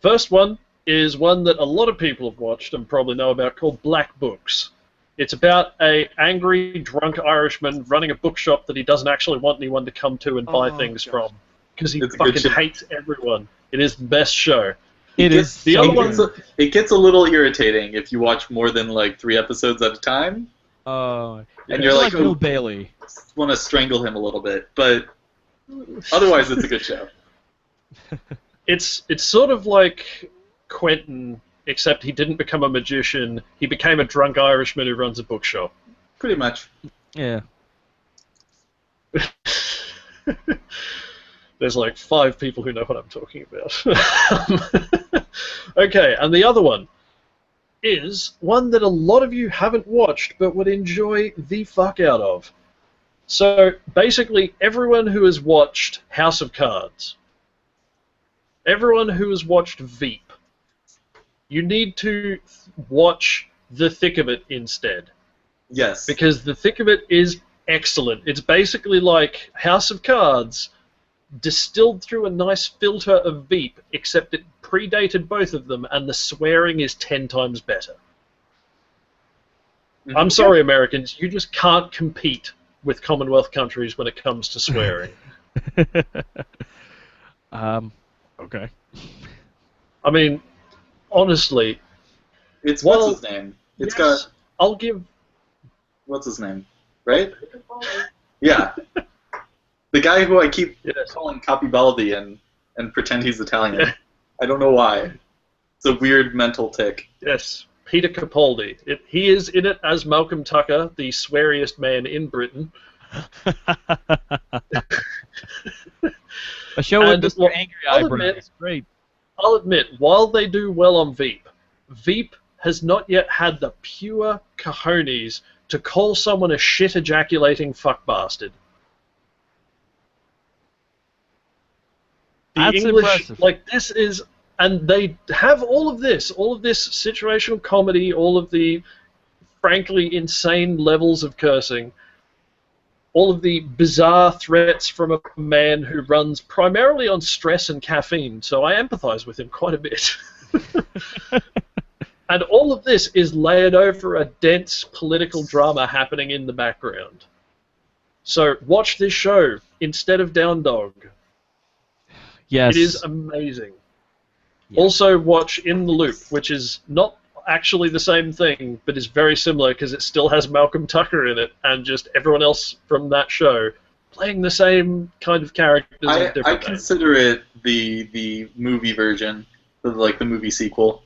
First one is one that a lot of people have watched and probably know about, called Black Books. It's about a angry, drunk Irishman running a bookshop that he doesn't actually want anyone to come to and buy things from because he fucking hates everyone. It is the best show. It gets a little irritating if you watch more than like 3 episodes at a time. And you're like, Bill Bailey. Want to strangle him a little bit, but otherwise it's a good show. It's sort of like Quentin, except he didn't become a magician. He became a drunk Irishman who runs a bookshop. Pretty much. Yeah. There's like 5 people who know what I'm talking about. Okay, and the other one is one that a lot of you haven't watched but would enjoy the fuck out of. So basically, everyone who has watched House of Cards, everyone who has watched Veep, you need to watch The Thick of It instead. Yes. Because The Thick of It is excellent. It's basically like House of Cards distilled through a nice filter of Veep, except it predated both of them, and the swearing is 10 times better. I'm sorry, Americans, you just can't compete with Commonwealth countries when it comes to swearing. Okay. I mean, honestly, It's well, what's his name? It's yes, got I'll give. what's his name, right? Yeah, the guy who I keep Yes. calling Capibaldi and pretend he's Italian. Yeah. I don't know why. It's a weird mental tick. Yes, Peter Capaldi. He is in it as Malcolm Tucker, the sweariest man in Britain. A show with And, Mr. well, Angry I'll Eyebrow admit- is great. I'll admit, while they do well on Veep, Veep has not yet had the pure cojones to call someone a shit ejaculating fuck bastard. The That's English, impressive. like this is, and they have all of this situational comedy, all of the frankly insane levels of cursing, all of the bizarre threats from a man who runs primarily on stress and caffeine, so I empathize with him quite a bit. And all of this is layered over a dense political drama happening in the background. So watch this show instead of Down Dog. Yes. It is amazing. Yeah. Also watch In the Loop, which is not actually the same thing, but is very similar because it still has Malcolm Tucker in it and just everyone else from that show playing the same kind of characters in I different names. consider it the movie version, like the movie sequel.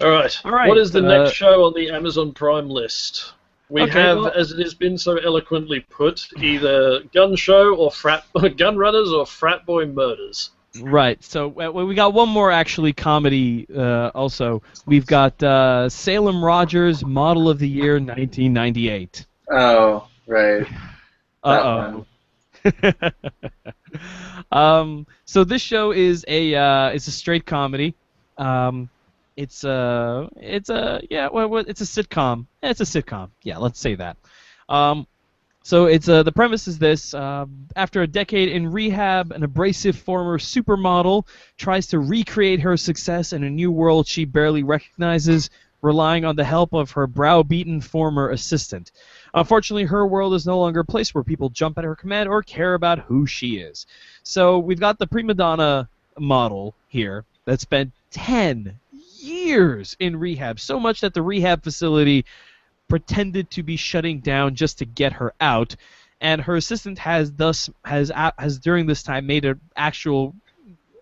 All right. All What is the right, next show on the Amazon Prime list? We Okay, have, well- as it has been so eloquently put, either Gun Show or Gun Runners or Frat Boy Murders. Right. So we got one more actually comedy. Also, we've got Salem Rogers, Model of the Year, 1998. Oh, right. Uh oh. So this show is it's a straight comedy. It's a it's a sitcom. It's a sitcom. Yeah, let's say that. So it's the premise is this: after a decade in rehab, an abrasive former supermodel tries to recreate her success in a new world she barely recognizes, relying on the help of her browbeaten former assistant. Unfortunately, her world is no longer a place where people jump at her command or care about who she is. So we've got the prima donna model here that spent 10 years in rehab, so much that the rehab facility pretended to be shutting down just to get her out, and her assistant has during this time made an actual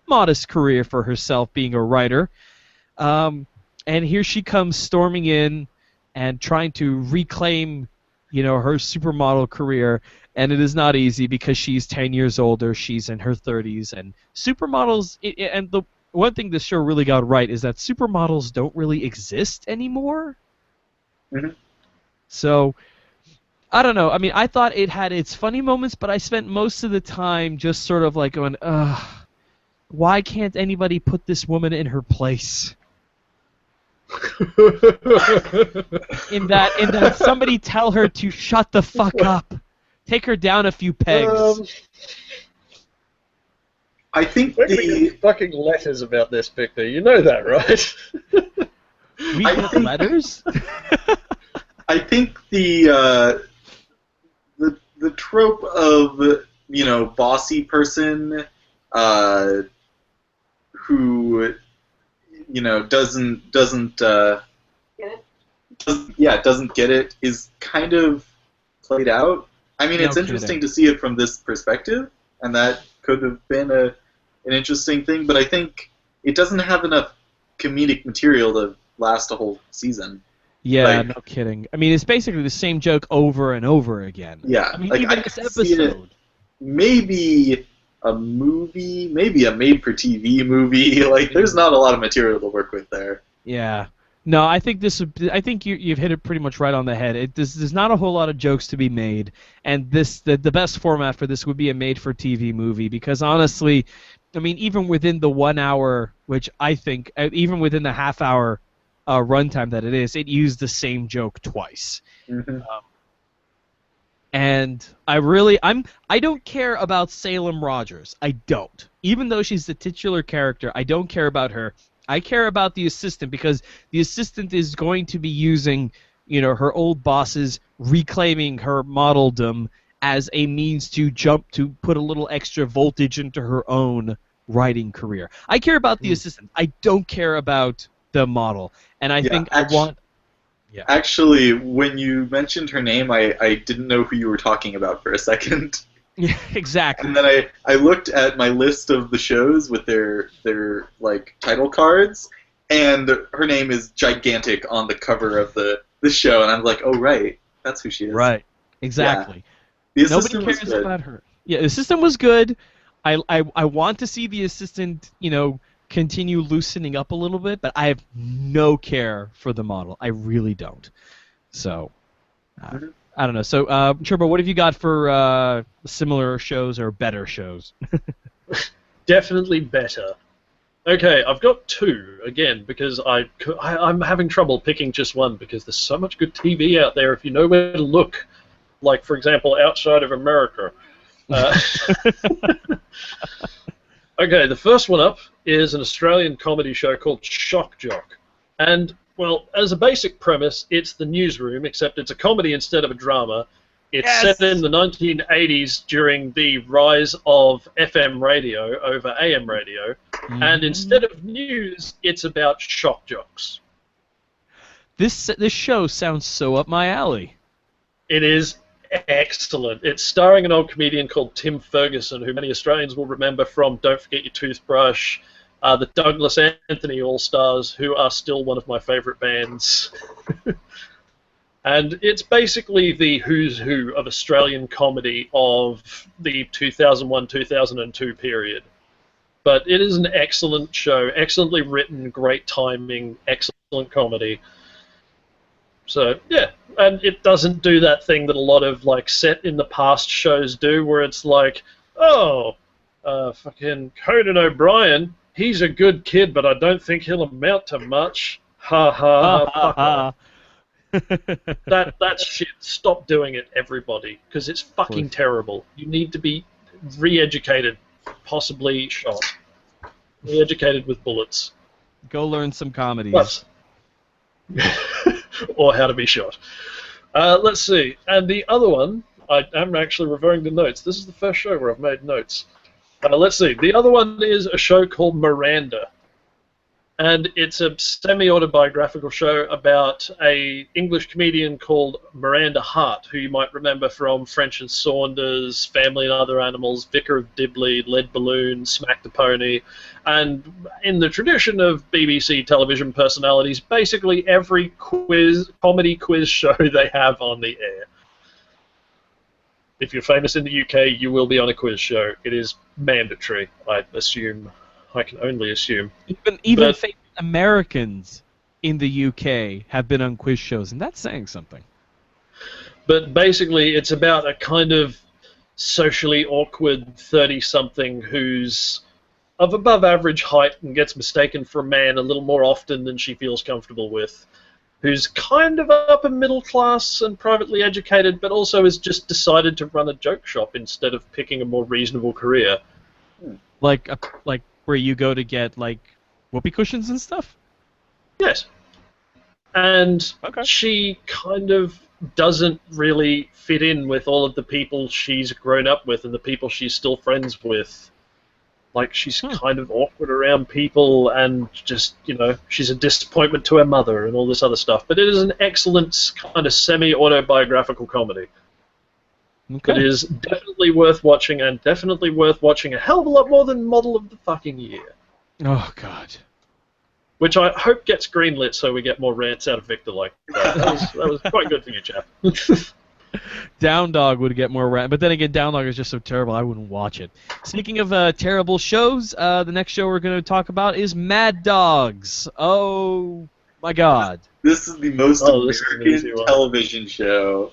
modest career for herself being a writer. And here she comes storming in and trying to reclaim, her supermodel career, and it is not easy because she's 10 years older, she's in her 30s, and supermodels, and the one thing this show really got right is that supermodels don't really exist anymore. Mm-hmm. So, I don't know. I mean, I thought it had its funny moments, but I spent most of the time just sort of like going, ugh, why can't anybody put this woman in her place? In that somebody tell her to shut the fuck up. Take her down a few pegs. I think We're gonna the get fucking letters about this, Victor. You know that, right? We I get think- letters? I think the trope of bossy person who doesn't Get it? doesn't get it is kind of played out. I mean, No it's interesting kidding. to see it from this perspective, and that could have been an interesting thing. But I think it doesn't have enough comedic material to last a whole season. Yeah, Like- no kidding. I mean, it's basically the same joke over and over again. Yeah, I mean, like, even I this could see it- episode. Maybe a movie, maybe a made-for-TV movie. Like, there's not a lot of material to work with there. Yeah. No, I think I think you've hit it pretty much right on the head. There's not a whole lot of jokes to be made, and the best format for this would be a made-for-TV movie because honestly, I mean, even within the 1 hour, which I think, even within the half-hour runtime that it is, it used the same joke twice. Mm-hmm. And I don't care about Salem Rogers. I don't. Even though she's the titular character, I don't care about her. I care about the assistant because the assistant is going to be using, her old bosses reclaiming her modeldom as a means to put a little extra voltage into her own writing career. I care about the assistant. I don't care about the model. And I think I want... Yeah. Actually, when you mentioned her name, I didn't know who you were talking about for a second. Yeah, exactly. And then I looked at my list of the shows with their like title cards, and her name is gigantic on the cover of the show, and I'm like, oh right, that's who she is. Right. Exactly. Yeah. The Nobody assistant cares was good. about her. Yeah, the assistant was good. I want to see the assistant, continue loosening up a little bit, but I have no care for the model. I really don't. So, I don't know. So, Turbo, what have you got for similar shows or better shows? Definitely better. Okay, I've got two, again, because I'm having trouble picking just one, because there's so much good TV out there if you know where to look. Like, for example, outside of America. Okay, the first one up is an Australian comedy show called Shock Jock. And, well, as a basic premise, it's The Newsroom, except it's a comedy instead of a drama. It's set in the 1980s during the rise of FM radio over AM radio. And instead of news, it's about shock jocks. This show sounds so up my alley. It is excellent. It's starring an old comedian called Tim Ferguson, who many Australians will remember from Don't Forget Your Toothbrush, the Douglas Anthony All-Stars, who are still one of my favourite bands. And it's basically the who's who of Australian comedy of the 2001-2002 period. But it is an excellent show, excellently written, great timing, excellent comedy. So, yeah, and it doesn't do that thing that a lot of, like, set-in-the-past shows do, where it's like, oh, fucking Conan O'Brien, he's a good kid, but I don't think he'll amount to much. Ha ha ha, fuck off. That shit, stop doing it, everybody, because it's fucking terrible. You need to be re-educated, possibly shot. Re-educated with bullets. Go learn some comedies. But, or how to be shot. Let's see. And the other one, I am actually referring to notes. This is the first show where I've made notes. Let's see. The other one is a show called Miranda. And it's a semi-autobiographical show about a English comedian called Miranda Hart, who you might remember from French and Saunders, Family and Other Animals, Vicar of Dibley, Lead Balloon, Smack the Pony. And in the tradition of BBC television personalities, basically every comedy quiz show they have on the air. If you're famous in the UK, you will be on a quiz show. It is mandatory, I assume. I can only assume. Even famous Americans in the UK have been on quiz shows, and that's saying something. But basically, it's about a kind of socially awkward 30-something who's of above average height and gets mistaken for a man a little more often than she feels comfortable with, who's kind of upper middle class and privately educated, but also has just decided to run a joke shop instead of picking a more reasonable career. Like where you go to get, like, whoopee cushions and stuff? Yes. And she kind of doesn't really fit in with all of the people she's grown up with and the people she's still friends with. Like, she's kind of awkward around people and just, she's a disappointment to her mother and all this other stuff. But it is an excellent kind of semi-autobiographical comedy. Okay. It is definitely worth watching, and definitely worth watching a hell of a lot more than Model of the fucking Year. Oh, God. Which I hope gets greenlit so we get more rants out of Victor like that. That was quite good for you, chap. Down Dog would get more rant, but then again, Down Dog is just so terrible, I wouldn't watch it. Speaking of terrible shows, the next show we're going to talk about is Mad Dogs. Oh, my God. This is the most American television show.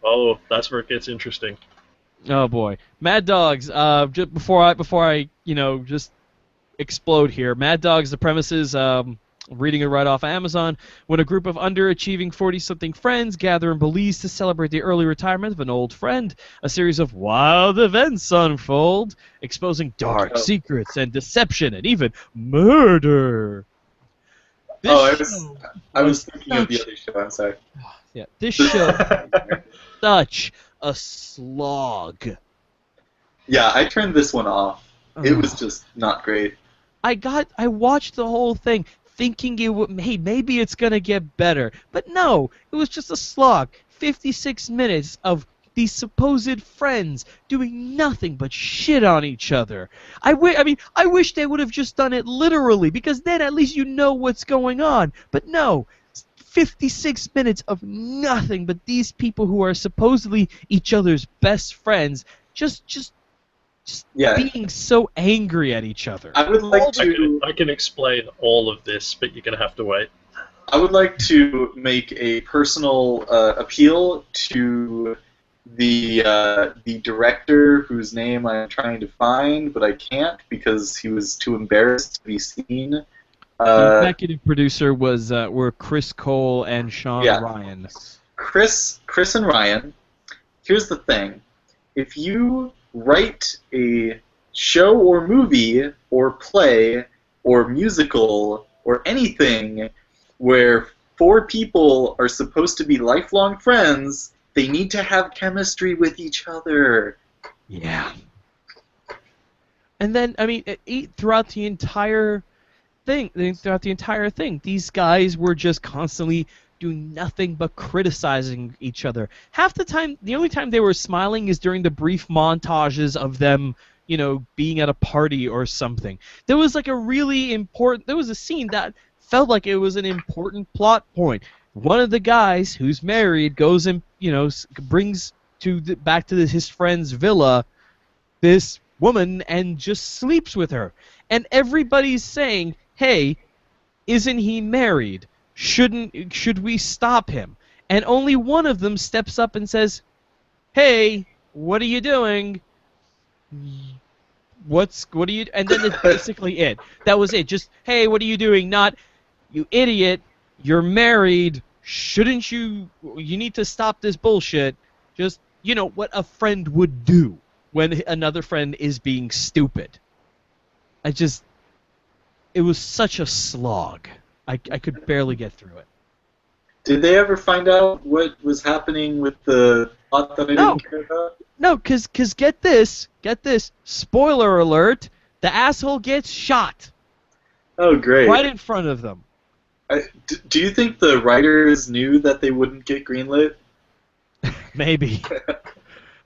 Oh, that's where it gets interesting. Oh boy, Mad Dogs. Just before I just explode here. Mad Dogs. The premise is reading it right off Amazon. When a group of underachieving 40-something friends gather in Belize to celebrate the early retirement of an old friend, a series of wild events unfold, exposing dark secrets and deception and even murder. I was thinking of the other show. I'm sorry. Yeah, this show is such a slog. Yeah, I turned this one off. It was just not great. I watched the whole thing thinking it would, hey, maybe it's gonna get better, but no, it was just a slog. 56 minutes of these supposed friends doing nothing but shit on each other. I wish they would have just done it literally, because then at least you know what's going on. But no, 56 minutes of nothing but these people who are supposedly each other's best friends just being so angry at each other. I would like to. I can explain all of this, but you're gonna have to wait. I would like to make a personal appeal to the director whose name I'm trying to find, but I can't because he was too embarrassed to be seen. The executive producer were Chris Cole and Sean Ryan. Chris and Ryan. Here's the thing: if you write a show or movie or play or musical or anything where 4 people are supposed to be lifelong friends, they need to have chemistry with each other. Yeah. And then, I mean, throughout the entire thing, these guys were just constantly doing nothing but criticizing each other. Half the time, the only time they were smiling is during the brief montages of them, you know, being at a party or something. There was like there was a scene that felt like it was an important plot point. One of the guys who's married goes and, you know, brings back to his friend's villa this woman and just sleeps with her. And everybody's saying, hey, isn't he married? Should we stop him? And only one of them steps up and says, hey, what are you doing? What are you... And then that's basically it. That was it. Just, hey, what are you doing? Not, you idiot, you're married, shouldn't you... You need to stop this bullshit. Just, you know, what a friend would do when another friend is being stupid. It was such a slog. I could barely get through it. Did they ever find out what was happening with the plot that I didn't care about? No, cause get this, spoiler alert, the asshole gets shot. Oh, great. Right in front of them. Do you think the writers knew that they wouldn't get greenlit? Maybe.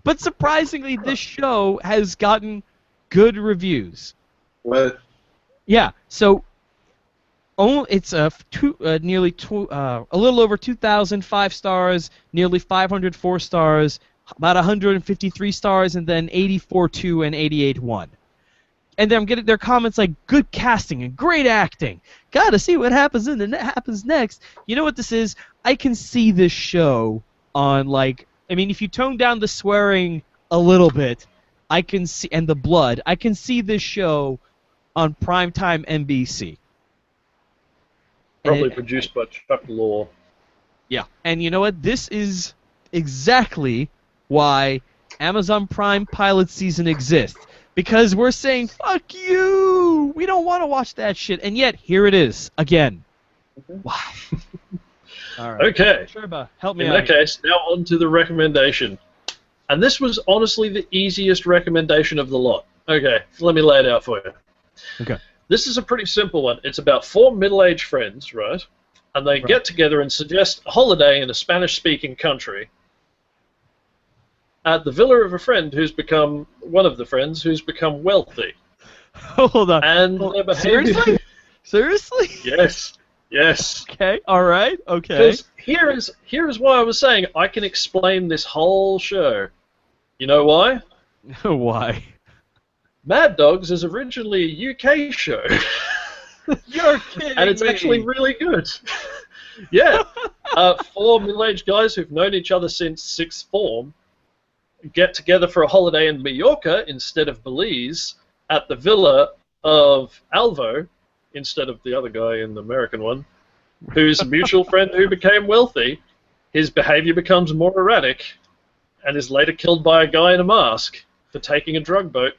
But surprisingly, this show has gotten good reviews. What? Yeah, so it's a little over 2,000 5 stars, nearly 500 4 stars, about 153 stars, and then 84 2 and 88 1. And then I'm getting their comments like good casting and great acting. Gotta see what happens happens next. You know what this is? I can see this show on if you tone down the swearing a little bit, I can see, and the blood, I can see this show on primetime NBC. Probably produced by Chuck Lorre. Yeah, and you know what? This is exactly why Amazon Prime pilot season exists. Because we're saying, fuck you! We don't want to watch that shit. And yet, here it is, again. Wow. All right. Okay. Sherba, help me out. In that case, now on to the recommendation. And this was honestly the easiest recommendation of the lot. Okay, let me lay it out for you. Okay. This is a pretty simple one. It's about 4 middle-aged friends, right? And they get together and suggest a holiday in a Spanish-speaking country at the villa of a friend who's become one of the friends who's become wealthy. Hold on. And their behavior... Seriously? Yes. Yes. Okay. All right. Okay. Because here is why I was saying I can explain this whole show. You know why? Why? Mad Dogs is originally a UK show. You're kidding And it's me. actually really good. Yeah. 4 middle-aged guys who've known each other since 6th form get together for a holiday in Mallorca instead of Belize at the villa of Alvo instead of the other guy in the American one, who's a mutual friend who became wealthy. His behavior becomes more erratic, and is later killed by a guy in a mask for taking a drug boat.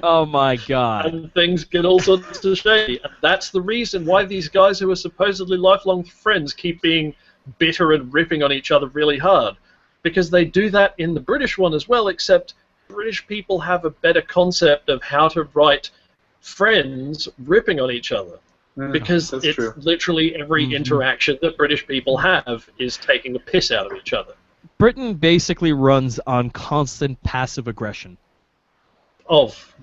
Oh my god. And things get all sorts of shady. And that's the reason why these guys who are supposedly lifelong friends keep being bitter and ripping on each other really hard. Because they do that in the British one as well, except British people have a better concept of how to write friends ripping on each other. Because it's true. literally every interaction that British people have is taking a piss out of each other. Britain basically runs on constant passive aggression.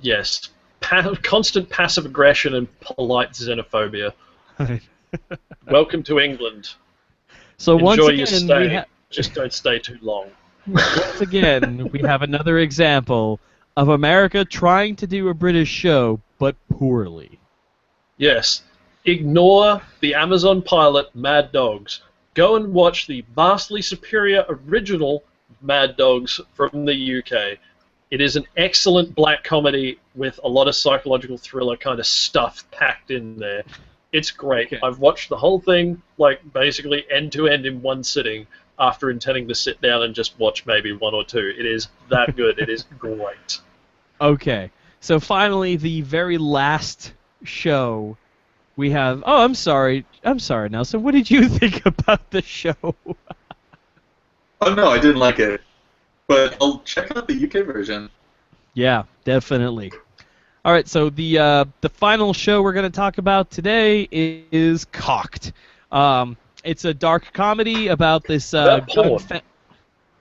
Yes. Constant passive aggression and polite xenophobia. Welcome to England. So Enjoy once your again, stay. Just don't stay too long. once again, we have another example of America trying to do a British show, but poorly. Yes. Ignore the Amazon pilot Mad Dogs. Go and watch the vastly superior original Mad Dogs from the UK. It is an excellent black comedy with a lot of psychological thriller kind of stuff packed in there. It's great. Okay. I've watched the whole thing, like, basically end to end in one sitting after intending to sit down and just watch maybe one or two. It is that good. It is great. Okay, so finally, the very last show we have. Oh, I'm sorry, Nelson. What did you think about the show? Oh no, I didn't like it. But I'll check out the UK version. Yeah, definitely. All right, so the final show we're going to talk about today is Cocked. It's a dark comedy about this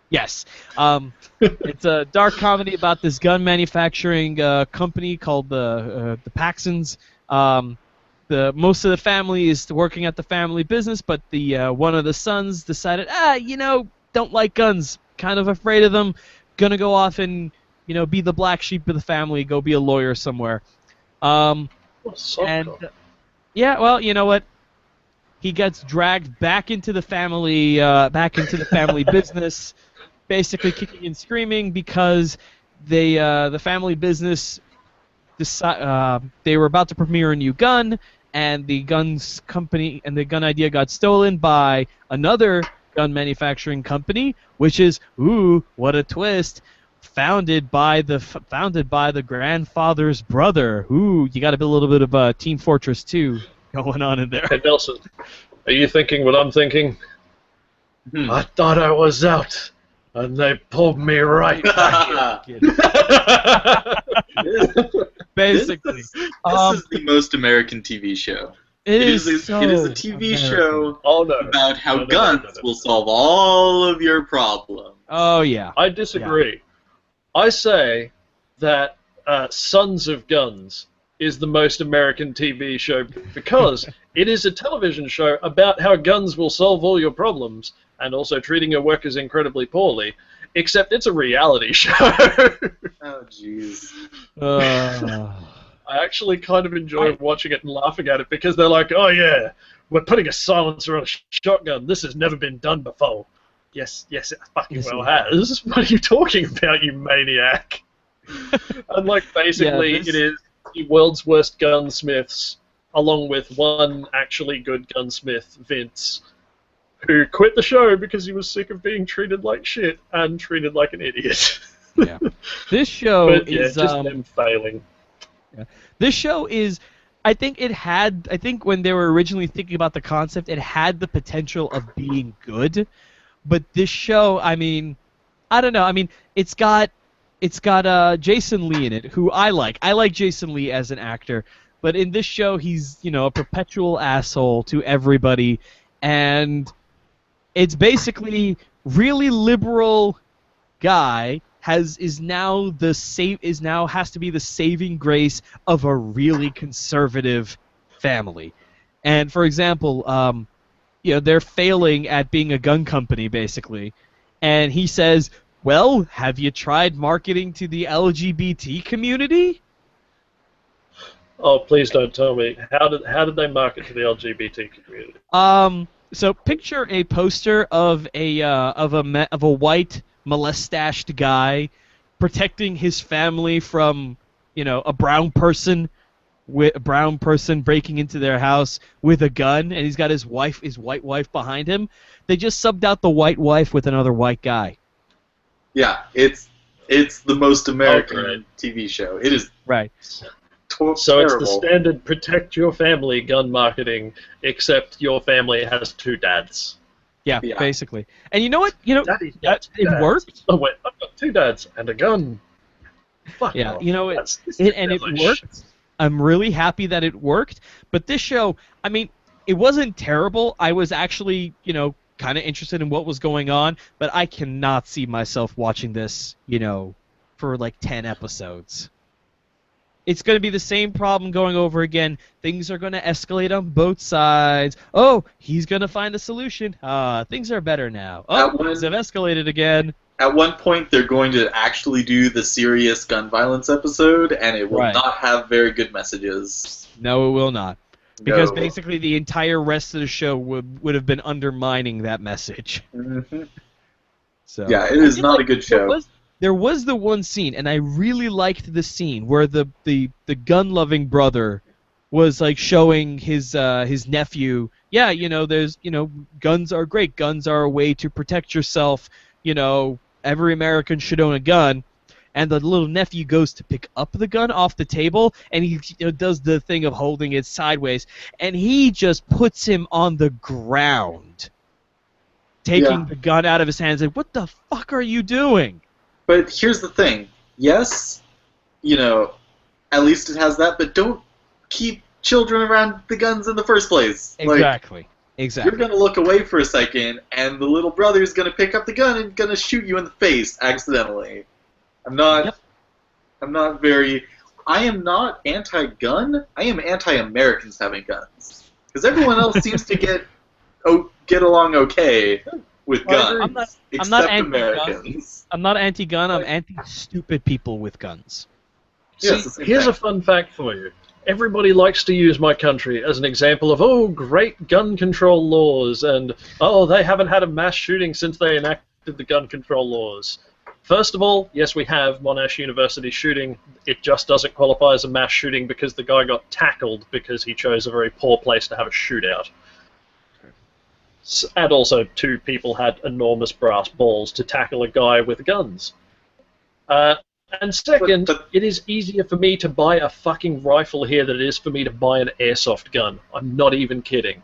yes. It's a dark comedy about this gun manufacturing company called the Paxsons. Most of the family is working at the family business, but the one of the sons decided, don't like guns, kind of afraid of them, gonna go off and be the black sheep of the family, go be a lawyer somewhere. Yeah, well, you know what? He gets dragged back into the family business, basically kicking and screaming because the family business they were about to premiere a new gun, and the guns company and the gun idea got stolen by another gun manufacturing company, which is, ooh, what a twist, founded by the grandfather's brother. Ooh, you got a little bit of Team Fortress 2 going on in there. Hey, Nelson, are you thinking what I'm thinking? I thought I was out, and they pulled me right back in. Basically. This is the most American TV show. It is a TV show about how guns will solve all of your problems. Oh, yeah. I disagree. Yeah. I say that Sons of Guns is the most American TV show because it is a television show about how guns will solve all your problems and also treating your workers incredibly poorly, except it's a reality show. Oh, jeez. I actually kind of enjoy watching it and laughing at it because they're like, oh yeah, we're putting a silencer on a shotgun. This has never been done before. Yes, it fucking well has. What are you talking about, you maniac? And like, basically, it is the world's worst gunsmiths, along with one actually good gunsmith, Vince, who quit the show because he was sick of being treated like shit and treated like an idiot. Yeah. This show is just them failing. Yeah. This show is, I think when they were originally thinking about the concept, it had the potential of being good, but this show, I mean, I don't know. I mean, it's got Jason Lee in it, who I like. I like Jason Lee as an actor, but in this show, he's a perpetual asshole to everybody, and it's basically really liberal guy has to be the saving grace of a really conservative family. And for example, they're failing at being a gun company basically, and he says, well, have you tried marketing to the LGBT community? Oh, please don't tell me. How did they market to the LGBT community? So picture a poster of a white molestached guy protecting his family from, a brown person with a brown person breaking into their house with a gun, and he's got his white wife behind him. They just subbed out the white wife with another white guy. Yeah, it's the most American Okay. TV show. It is Right. So it's terrible. the standard protect your family gun marketing, except your family has two dads. Yeah, Yeah. basically. And you know what? Daddy, It worked. Oh wait, I've got two dads and a gun. Fuck Yeah, off. you know, This is and it devilish. worked. I'm really happy that it worked. But this show, I mean, it wasn't terrible. I was actually, kind of interested in what was going on, but I cannot see myself watching this, for like 10 episodes. It's going to be the same problem going over again. Things are going to escalate on both sides. Oh, he's going to find a solution. Things are better now. Oh, things have escalated again. At one point, they're going to actually do the serious gun violence episode, and it will Right. not have very good messages. No, it will not. Because No. basically the entire rest of the show would have been undermining that message. Mhm. So Yeah, it is I did not like- a good show. There was the one scene, and I really liked the scene where the gun-loving brother was like showing his nephew, yeah, there's guns are great. Guns are a way to protect yourself. Every American should own a gun. And the little nephew goes to pick up the gun off the table, and he does the thing of holding it sideways, and he just puts him on the ground, taking Yeah. the gun out of his hands. Like, what the fuck are you doing? But here's the thing. Yes, at least it has that, but don't keep children around the guns in the first place. Exactly. You're going to look away for a second, and the little brother's going to pick up the gun and going to shoot you in the face accidentally. I'm not anti-gun. I am anti-Americans having guns. Because everyone else seems to get along okay with guns, I'm not except anti-gun. Americans. I'm not anti-gun. I'm anti-stupid people with guns. Yes, the See, same here's thing. a fun fact for you. Everybody likes to use my country as an example of, great gun control laws, and, they haven't had a mass shooting since they enacted the gun control laws. First of all, yes, we have Monash University shooting. It just doesn't qualify as a mass shooting because the guy got tackled because he chose a very poor place to have a shootout. And also, two people had enormous brass balls to tackle a guy with guns. And second, But- it is easier for me to buy a fucking rifle here than it is for me to buy an airsoft gun. I'm not even kidding.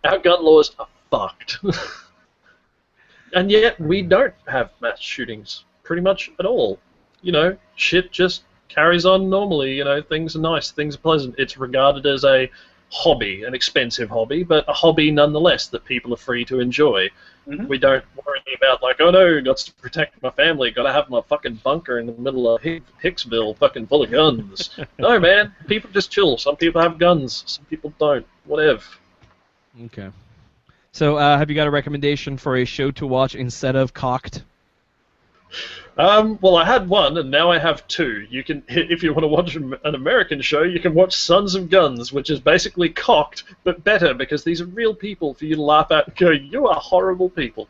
Our gun laws are fucked. And yet, we don't have mass shootings pretty much at all. Shit just carries on normally. Things are nice, things are pleasant. It's regarded as a hobby, an expensive hobby, but a hobby nonetheless that people are free to enjoy. Mhm. We don't worry about like, oh no, got to protect my family, got to have my fucking bunker in the middle of Hicksville, fucking full of guns. No, man, people just chill. Some people have guns, some people don't. Whatever. Okay. So, have you got a recommendation for a show to watch instead of Cocked? Well, I had one, and now I have two. You can, if you want to watch an American show, you can watch Sons of Guns, which is basically Cocked, but better, because these are real people for you to laugh at and go, you are horrible people.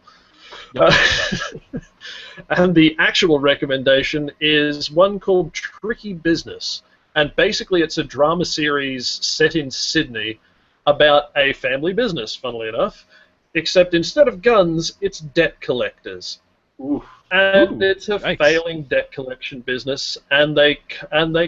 And the actual recommendation is one called Tricky Business, and basically it's a drama series set in Sydney about a family business, funnily enough, except instead of guns, it's debt collectors. Ooh. And Ooh, it's a yikes. failing debt collection business, and they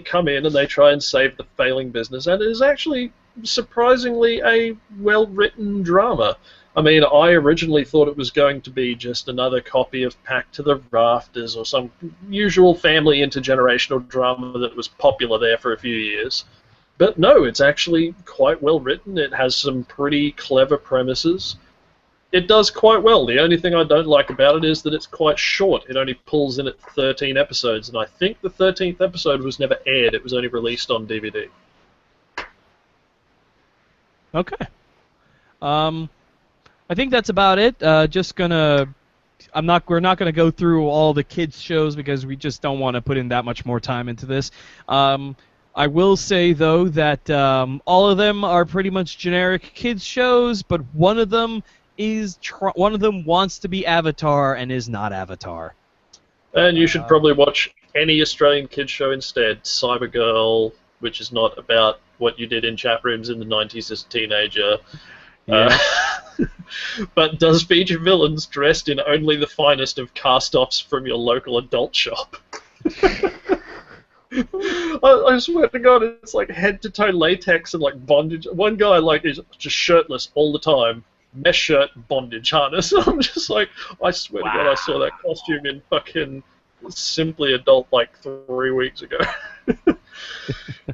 come in and they try and save the failing business, and it is actually surprisingly a well-written drama. I mean, I originally thought it was going to be just another copy of Packed to the Rafters or some usual family intergenerational drama that was popular there for a few years. But no, it's actually quite well written. It has some pretty clever premises. It does quite well. The only thing I don't like about it is that it's quite short. It only pulls in at 13 episodes, and I think the 13th episode was never aired. It was only released on DVD. Okay. I think that's about it. We're not gonna go through all the kids shows because we just don't want to put in that much more time into this. I will say though that all of them are pretty much generic kids shows, but one of them wants to be Avatar and is not Avatar. And you should probably watch any Australian kids show instead. Cybergirl, which is not about what you did in chat rooms in the 90s as a teenager. Yeah. But does feature villains dressed in only the finest of cast-offs from your local adult shop. I swear to God, it's like head-to-toe latex and like bondage. One guy like is just shirtless all the time, mesh shirt, bondage harness. I'm just like, I swear to God, I saw that costume in fucking Simply Adult like 3 weeks ago.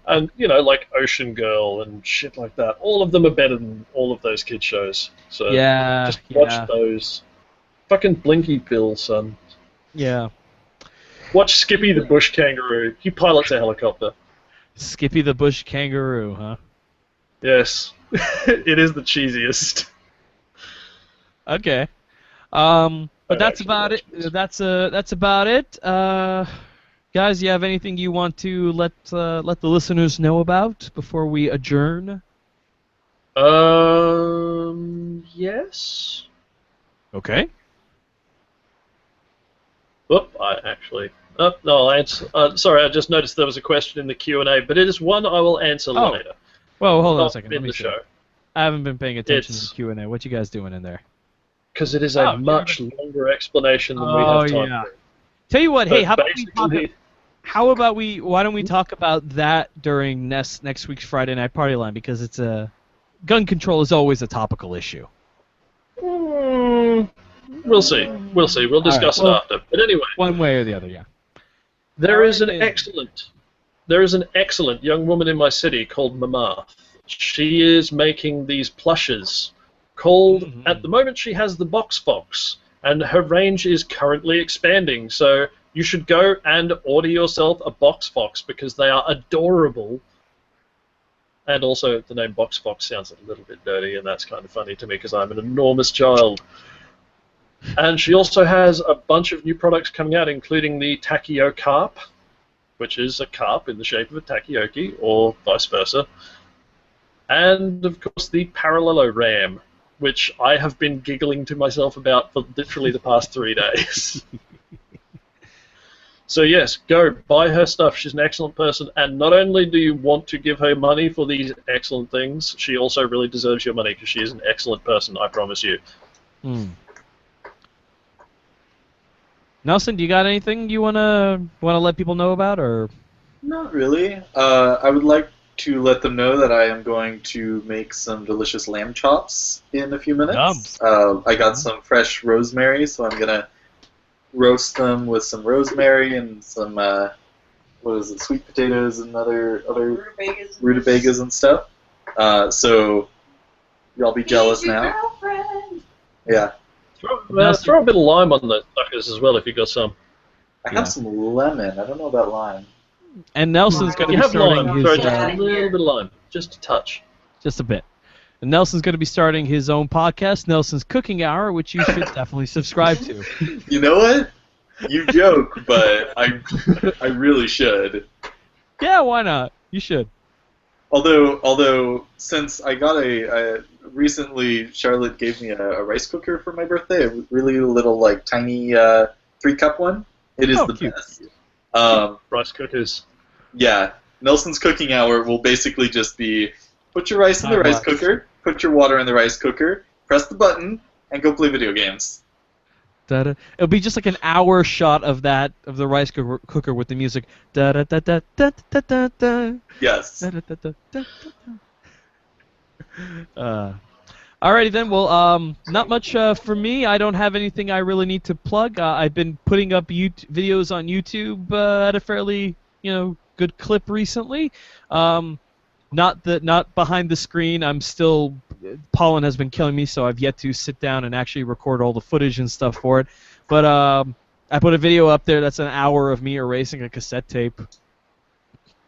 And, you know, like Ocean Girl and shit like that. All of them are better than all of those kid shows. So just watch those. Fucking Blinky Bill, son. Yeah. Watch Skippy the Bush Kangaroo. He pilots a helicopter. Skippy the Bush Kangaroo, huh? Yes. It is the cheesiest. Okay. But that's about it. That's about it. Guys, you have anything you want to let the listeners know about before we adjourn? Yes. Okay. Whoop, no, I'll answer. Sorry, I just noticed there was a question in the Q&A, but it is one I will answer later. Well, hold on a Not second. in Let me the see. show. I haven't been paying attention to It's- the Q&A. What you guys doing in there? Because it is a much longer explanation than we have time for. Tell you what, hey, But how about why don't we talk about that during next week's Friday Night Party Line, because it's gun control is always a topical issue. We'll see. We'll discuss it after. But anyway, One way or the other, yeah. there is an excellent young woman in my city called Mama. She is making these plushes called, at the moment she has the Box Fox, and her range is currently expanding, so you should go and order yourself a Box Fox because they are adorable. And also the name Box Fox sounds a little bit dirty, and that's kind of funny to me because I'm an enormous child. And she also has a bunch of new products coming out, including the Takio Carp, which is a carp in the shape of a takoyaki, or vice versa. And, of course, the Parallelogram, which I have been giggling to myself about for literally the past 3 days. So yes, go buy her stuff. She's an excellent person, and not only do you want to give her money for these excellent things, she also really deserves your money because she is an excellent person, I promise you. Nelson, do you got anything you wanna let people know about, or? Not really. I would like to let them know that I am going to make some delicious lamb chops in a few minutes. I got some fresh rosemary, so I'm gonna roast them with some rosemary and some sweet potatoes and other rutabagas and stuff. So y'all be jealous now. Yeah. Throw a bit of lime on the suckers as well if you got some. I have some lemon. I don't know about lime. And Nelson's going to You be have starting lime. his Throw just a little bit of lime, just a touch. just a bit. And Nelson's going to be starting his own podcast, Nelson's Cooking Hour, which you should definitely subscribe to. You know what? You joke, but I really should. Yeah, why not? You should. Although since I got recently, Charlotte gave me a rice cooker for my birthday, a really little like tiny 3-cup one. It is the cute. best. Rice cookers. Yeah, Nelson's Cooking Hour will basically just be put your rice in the rice cooker, put your water in the rice cooker, press the button, and go play video games. Da-da. It'll be just like an hour shot of the rice cooker with the music. Da da da da da da da da. Yes. Da, da, da, da, da, da. Alrighty then. Well, not much for me. I don't have anything I really need to plug. I've been putting up videos on YouTube at a fairly good clip recently. Not behind the screen. I'm still. Pollen has been killing me, so I've yet to sit down and actually record all the footage and stuff for it. But I put a video up there that's an hour of me erasing a cassette tape.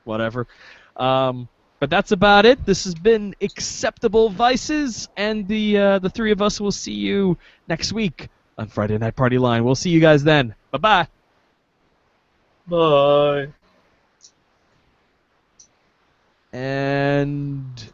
Whatever. But that's about it. This has been Acceptable Vices, and the three of us will see you next week on Friday Night Party Line. We'll see you guys then. Bye-bye. Bye. And